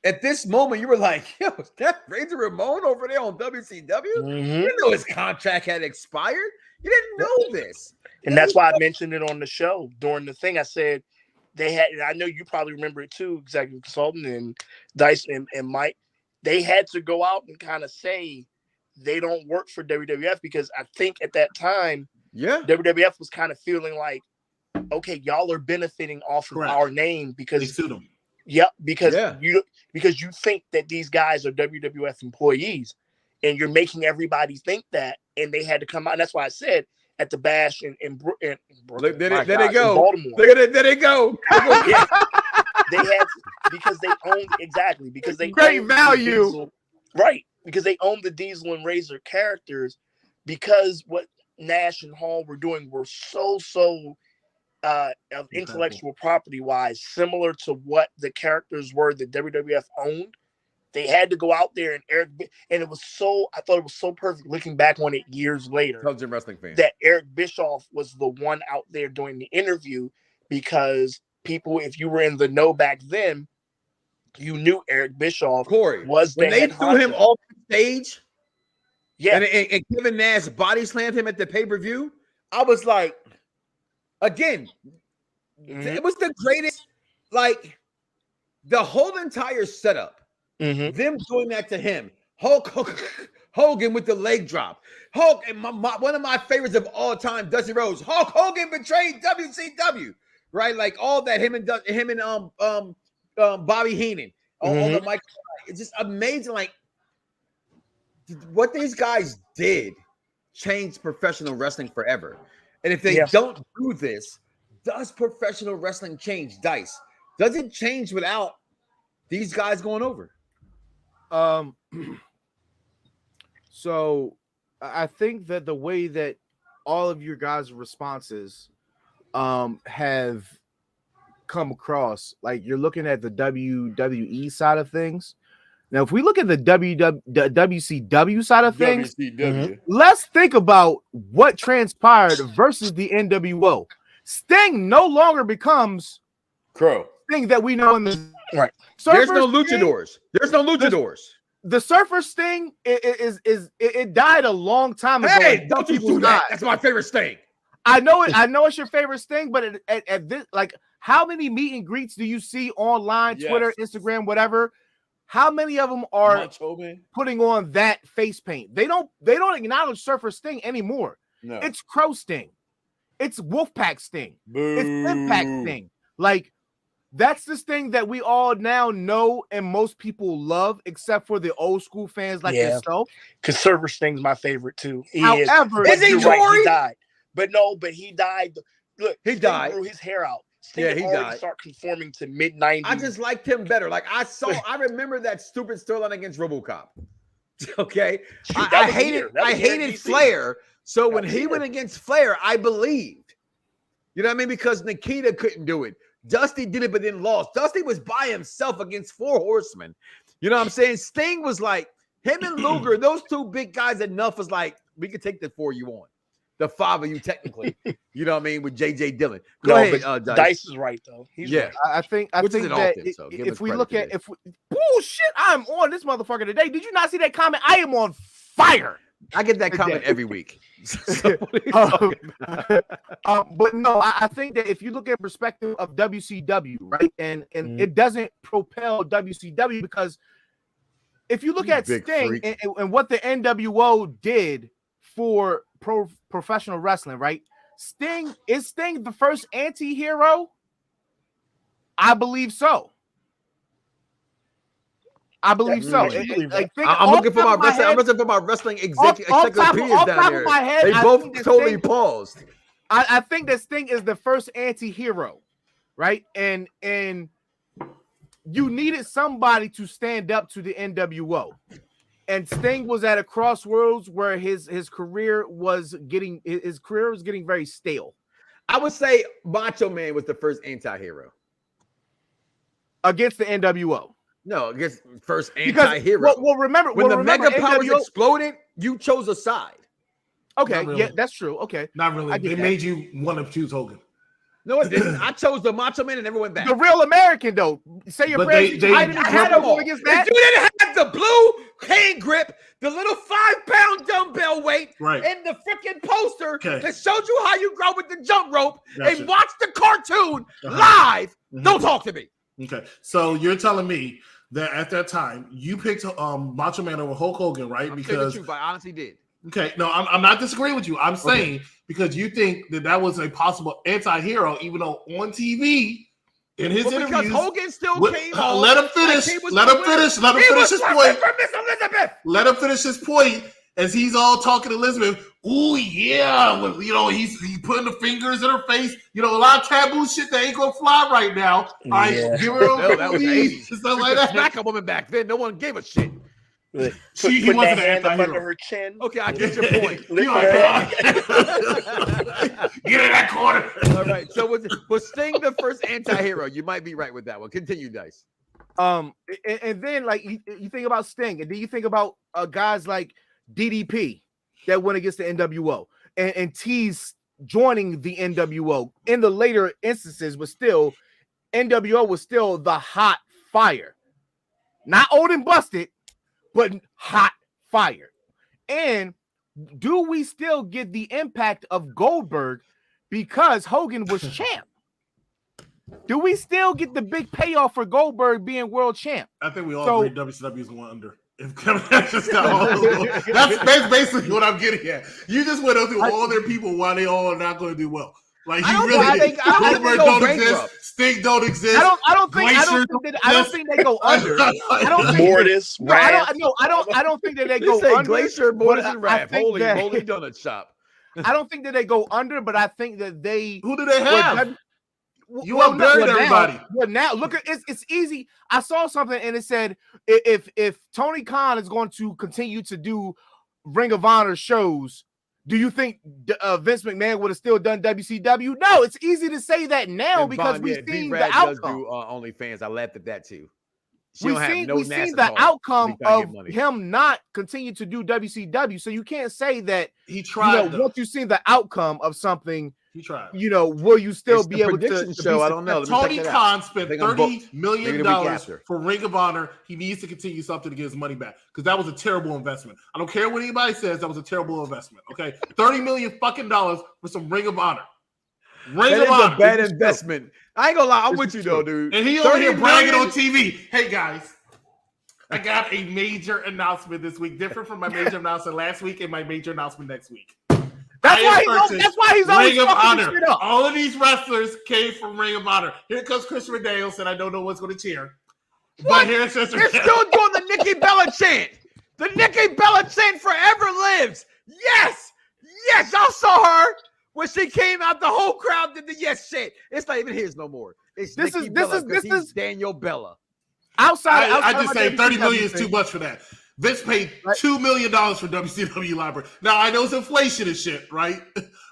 At this moment, you were like, yo, is that Razor Ramon over there on WCW? You didn't know his contract had expired. You didn't know this. And that's why I mentioned it on the show during the thing. I said they had, and I know you probably remember it too, executive consultant and Dice and Mike, they had to go out and kind of say they don't work for WWF because I think at that time, WWF was kind of feeling like, okay, y'all are benefiting off of our name because they sued them. Yep, because you think that these guys are WWF employees, and you're making everybody think that, and they had to come out. And that's why I said at the bash in there they go. Baltimore. There they go. they had because they owned because they great owned value. Diesel, right? Because they owned the Diesel and Razor characters, because what Nash and Hall were doing were so intellectual property wise similar to what the characters were that WWF owned. They had to go out there and I thought it was so perfect looking back on it years later. Belgian wrestling fan. That Eric Bischoff was the one out there doing the interview, because people, if you were in the know back then, you knew Eric Bischoff was the when they head threw honcho. him off the stage. Yeah, and Kevin Nash body slammed him at the pay-per-view. I was like, again, it was the greatest, like the whole entire setup. Them doing that to him. Hogan with the leg drop. Hulk, and one of my favorites of all time, Dusty Rhodes. Hulk Hogan betrayed WCW, right? Like all that. Him and Bobby Heenan on the mic. It's just amazing. Like what these guys did changed professional wrestling forever. And if they don't do this, does professional wrestling change? Dice, does it change without these guys going over? So I think that the way that all of your guys' responses have come across, like you're looking at the WWE side of things. Now, if we look at the WCW side of things, let's think about what transpired versus the NWO. Sting no longer becomes Sting that we know in the right. There's no luchadors. There's no luchadors. The Surfer Sting it died a long time ago. Hey, don't you do that? That's my favorite Sting. I know it. I know it's your favorite Sting, but at this, like, how many meet and greets do you see online, Twitter, Instagram, whatever? How many of them are putting on that face paint? They don't acknowledge Surfer Sting anymore. No. It's Crow Sting. It's Wolfpack Sting. Boo. It's Impact Sting. Like, that's the Sting that we all now know and most people love, except for the old school fans like yourself. Because Surfer Sting's my favorite too. However, is he right, he died. But he died. Look, he died. Grew his hair out. Sting he died. Start conforming to mid-90s. I just liked him better. Like I remember that stupid storyline against RoboCop. Okay, I hated Flair. So when he went against Flair, I believed. You know what I mean? Because Nikita couldn't do it. Dusty did it, but then lost. Dusty was by himself against 4 horsemen. You know what I'm saying? Sting was like him and Luger. Those two big guys. Enough was like we could take the 4 you want. The 5 of you, technically, you know what I mean, with J.J. Dillon. Go ahead, Dice is right though. He's right. I think that if we look at bullshit, I'm on this motherfucker today. Did you not see that comment? I am on fire. I get that comment every week. But no, I think that if you look at perspective of WCW, right, and it doesn't propel WCW, because if you look at Sting and what the NWO did for professional wrestling, right? Sting the first anti-hero? I believe so. I'm looking for my wrestling. I'm looking for my wrestling encyclopedias down here. They both totally paused. I think that Sting is the first anti-hero, right? And you needed somebody to stand up to the NWO. And Sting was at a crossroads where his career was getting very stale. I would say Macho Man was the first anti-hero against the NWO. No, against first anti-hero. Remember when the Mega Powers exploded, you chose a side. Okay, yeah, that's true. Okay, not really. They made you want to choose Hogan. No, it didn't. I chose the Macho Man and never went back. The Real American, though. Say your prayers. I had them all. Against that. If you didn't have the blue hand grip, the little 5-pound dumbbell weight, and the freaking poster that showed you how you grow with the jump rope, and watch the cartoon live, don't talk to me. Okay, so you're telling me that at that time you picked Macho Man over Hulk Hogan, right? Because the truth, I honestly did. Okay, no, I'm not disagreeing with you. I'm saying because you think that was a possible anti-hero, even though on TV in his interviews, because Hogan still came on. Let him finish. Let him finish his point. Let him finish his point as he's all talking to Elizabeth. ooh yeah, well, you know, he's putting the fingers in her face. You know, a lot of taboo shit that ain't gonna fly right now. All right, give her a that was the 80s. Stuff like that. Smack a woman back then. No one gave a shit. He wasn't an hand up anti-hero. under her chin. Okay, I get your point. Get in that corner. All right. So was Sting the first anti-hero? You might be right with that one. Continue, Dice. And then like you think about Sting, and then you think about guys like DDP that went against the NWO, and T's joining the NWO in the later instances, but still NWO was still the hot fire, not old and busted, but hot fire. And do we still get the impact of Goldberg because Hogan was champ? Do we still get the big payoff for Goldberg being world champ? I think we all agree WCW's going under. If Kevin Nash just got all that's basically what I'm getting at. You just went through all their people why they all are not going to do well. Like you really Goldberg don't exist, Sting don't exist. I don't think they go under. I don't think Mortis, I don't think that they go under. Glacier, Mortis, and I Raph. think Holy that- donut shop. I don't think that they go under, but I think that they. Who do they have? You well, upgraded everybody. Well, now look at it's easy. I saw something and it said if Tony Khan is going to continue to do Ring of Honor shows, do you think Vince McMahon would have still done WCW? No, it's easy to say that now because we've seen the outcome. Does do OnlyFans. I laughed at that too. We've seen the outcome of him not continue to do WCW. So you can't say that he tried. Once you've seen the outcome of something, he tried. Will you still be able to show? I don't know. Tony Khan spent $30 million for Ring of Honor. He needs to continue something to get his money back because that was a terrible investment. I don't care what anybody says. That was a terrible investment. Okay, $30 million fucking dollars for some Ring of Honor. That is a bad investment. I ain't gonna lie. I'm with you though, dude. And he over here bragging on TV. Hey guys, I got a major announcement this week, different from my major announcement last week and my major announcement next week. That's why he's always Ring of fucking Honor. shit up. All of these wrestlers came from Ring of Honor. Here comes Chris Daniels, and I don't know what's going to cheer. What? But here's just They're still doing the Nikki Bella chant. The Nikki Bella chant forever lives. Yes, y'all saw her when she came out. The whole crowd did the yes chant. It's not even his no more. It's this is Daniel Bella. Outside I just say WCW 30 million is too much for that. Vince paid $2 million for WCW library. Now I know it's inflation and shit, right?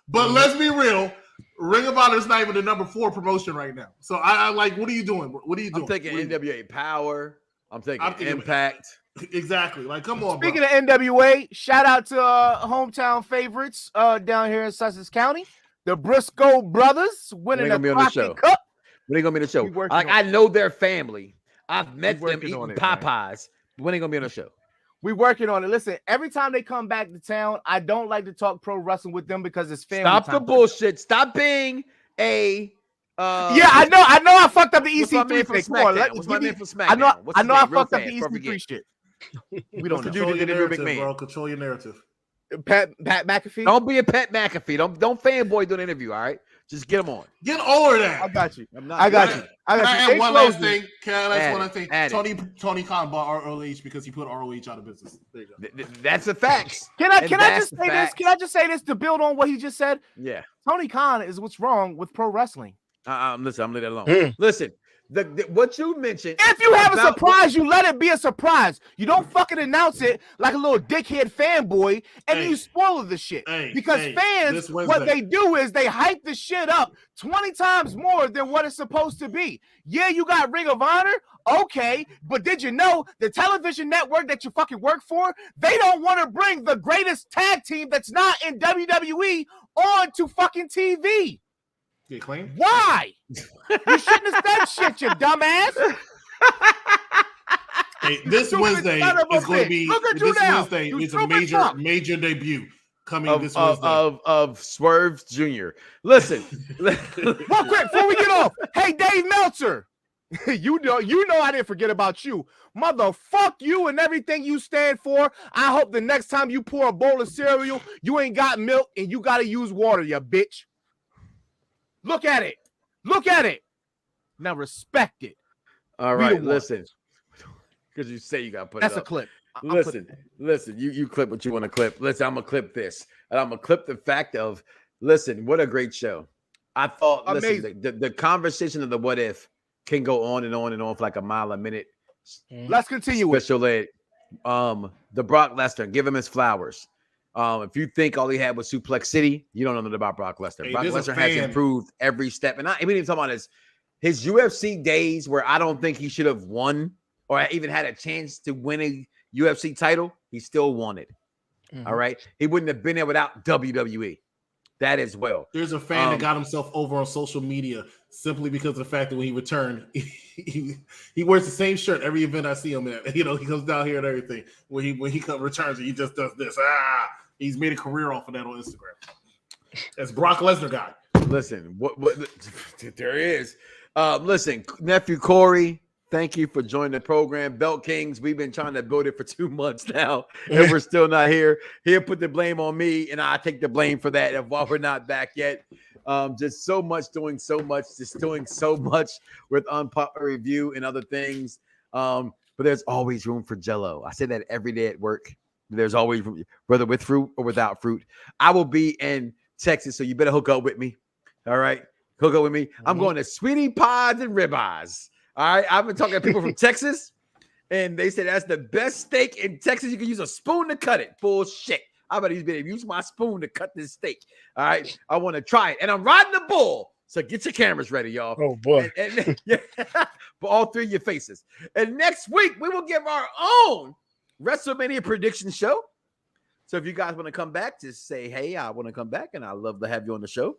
But let's be real. Ring of Honor is not even the number 4 promotion right now. So I like, what are you doing? What are you doing? I'm thinking NWA Power. I'm thinking Impact. Exactly. Like, come on. Speaking of NWA, shout out to hometown favorites down here in Sussex County, the Briscoe brothers winning the Crockett Cup. When they gonna be on the show? I know their family. I've met them eating Popeyes. When they gonna be on the show? We working on it. Listen, every time they come back to town, I don't like to talk pro wrestling with them because it's family. Stop the bullshit. Stop being a. Yeah, I know. I fucked up the EC3 thing. Come on, what's my name for SmackDown? I know. I fucked up the EC3 shit. We don't control your narrative, bro. Control your narrative. Pat McAfee. Don't be a Pat McAfee. Don't fanboy do an interview. All right, just get him on. Get over that. I got you. I got you. Can I add one last thing? Tony Khan bought ROH because he put ROH out of business. There you go. That's a fact. Can I just say this? Can I just say this to build on what he just said? Yeah. Tony Khan is what's wrong with pro wrestling. Listen, I'm gonna leave that alone. Listen. What you mentioned. If you have a surprise, you let it be a surprise. You don't announce it like a little dickhead fanboy, and then you spoil the shit. Because fans, what they do is they hype the shit up 20 times more than what it's supposed to be. Yeah, you got Ring of Honor. Okay, but did you know the television network that you fucking work for, they don't want to bring the greatest tag team that's not in WWE on to fucking TV. Get clean? Why? You shouldn't have said shit, you dumbass. Hey, this Wednesday is going to be. This Wednesday is a major debut coming this Wednesday of Swerve Jr. Listen, real quick before we get off. Hey, Dave Meltzer, you know I didn't forget about you, motherfuck you and everything you stand for. I hope the next time you pour a bowl of cereal, you ain't got milk and you got to use water, you bitch. Look at it. Look at it. Now respect it. All right, listen. Because you say you got to put That's it up. a clip. Listen, you clip what you want to clip. Listen, I'm going to clip this. And I'm going to clip the fact of, listen, what a great show. I thought, listen, the conversation of the what if can go on and on and on for like a mile a minute. Let's continue with special ed. The Brock Lesnar, give him his flowers. If you think all he had was Suplex City, you don't know nothing about Brock Lesnar. Hey, Brock Lesnar has improved every step. And I even talking about his UFC days where I don't think he should have won or even had a chance to win a UFC title. He still won it. Mm-hmm. All right. He wouldn't have been there without WWE. That as well. There's a fan that got himself over on social media simply because of the fact that when he returned, he wears the same shirt every event I see him at. You know, he comes down here and everything. When he returns, he just does this. He's made a career off of that on Instagram. That's Brock Lesnar guy. Listen, what there is. Listen, nephew Corey, thank you for joining the program. Belt Kings, we've been trying to build it for 2 months now, and we're still not here. He'll put the blame on me, and I take the blame for that while we're not back yet. Just doing so much with unpopular review and other things. But there's always room for Jello. I say that every day at work. There's always room, whether with fruit or without fruit. I will be in Texas, so you better hook up with me. All right, hook up with me. I'm going to Sweetie Pies and Ribeyes. All right, I've been talking to people from Texas, and they said that's the best steak in Texas. You can use a spoon to cut it. Bullshit. I better use my spoon to cut this steak. All right, I want to try it, and I'm riding the bull. So get your cameras ready, y'all. Oh boy, for all three of your faces. And next week we will give our own WrestleMania prediction show. So if you guys want to come back, just say, hey, I want to come back, and I'd love to have you on the show.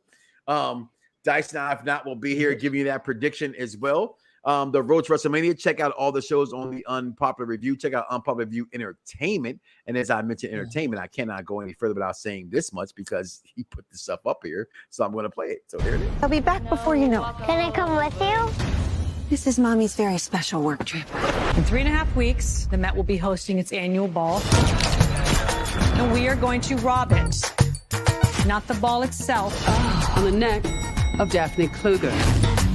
Dice now, if not, will be here giving you that prediction as well. The Road to WrestleMania. Check out all the shows on the Unpopular Review. Check out Unpopular Review Entertainment. And as I mentioned, entertainment, I cannot go any further without saying this much because he put this stuff up here. So I'm going to play it. So here it is. I'll be back before you know it. Can I come with you? This is Mommy's very special work trip. In 3.5 weeks, the Met will be hosting its annual ball. And we are going to rob it. Not the ball itself. On the neck of Daphne Kluger.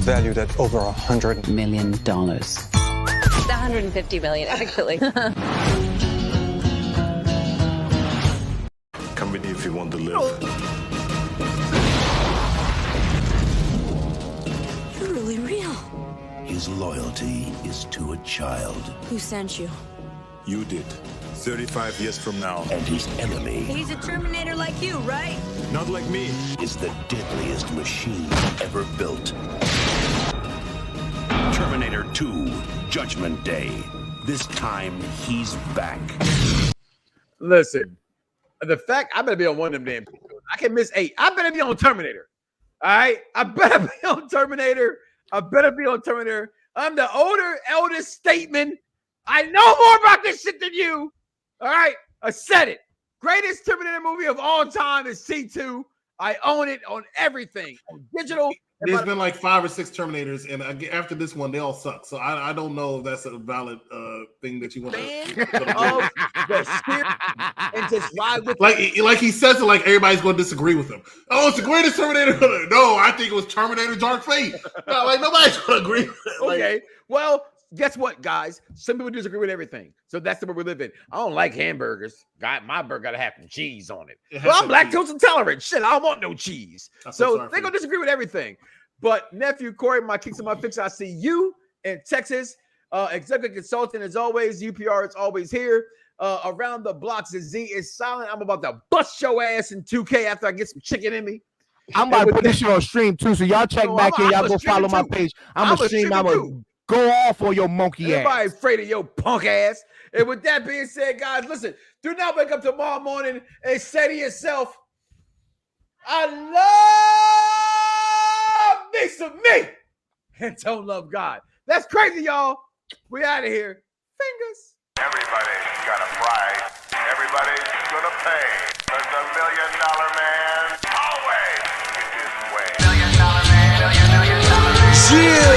Valued at over $100 million. It's $150 million, actually. Come with me if you want to live. You're really real. His loyalty is to a child. Who sent you? You did. 35 years from now. And his enemy. He's a Terminator like you, right? Not like me. Is the deadliest machine ever built. Terminator 2, Judgment Day. This time, he's back. Listen, the fact I better be on one of them damn people. I can miss 8. I better be on Terminator. All right? I better be on Terminator. I'm the eldest statement. I know more about this shit than you. All right? I said it. Greatest Terminator movie of all time is C2. I own it on everything. On digital. There's been like 5 or 6 Terminators, and after this one, they all suck. So I don't know if that's a valid thing that you want to. And just ride with like he says it like everybody's going to disagree with him. Oh, it's the greatest Terminator. No, I think it was Terminator Dark Fate. No, like nobody's going to agree with it. Okay, well, guess what, guys? Some people disagree with everything. So that's the world we live in. I don't like hamburgers. My burger got to have some cheese on it. Well, I'm lactose intolerant. Shit, I don't want no cheese. So they're going to disagree with everything. But nephew Corey, my kicks and my fix, I see you in Texas. Executive consultant, as always. UPR is always here. Around the blocks, the Z is silent. I'm about to bust your ass in 2K after I get some chicken in me. I'm about to put this shit on stream too. So y'all check back in. Y'all go follow my page. I'm a stream. I'm a go off on your monkey ass. Everybody afraid of your punk ass. And with that being said, guys, listen, do not wake up tomorrow morning and say to yourself, I love me some me and don't love God. That's crazy, y'all. We out of here. Fingers. Everybody's got a price. Everybody's gonna pay. But the $1 million man always gets his way. $1 million man, $1 million. Yeah.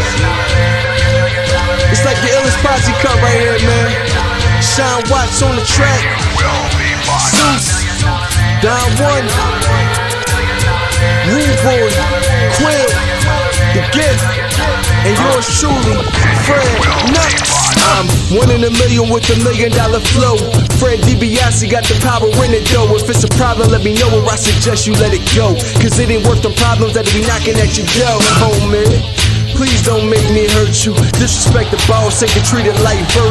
It's like the illest posse cut right here, man. Sean Watts on the track. Zeus, Don One, Rude Boy, Quill, The Gift. And yours truly, Fred Nuts. I'm 1 in a million with $1 million flow. Fred DiBiase got the power in it though. If it's a problem, let me know, or I suggest you let it go. Cause it ain't worth the problems that'll be knocking at your door, homie. Please don't make me hurt you. Disrespect the boss, ain't treated like virgin.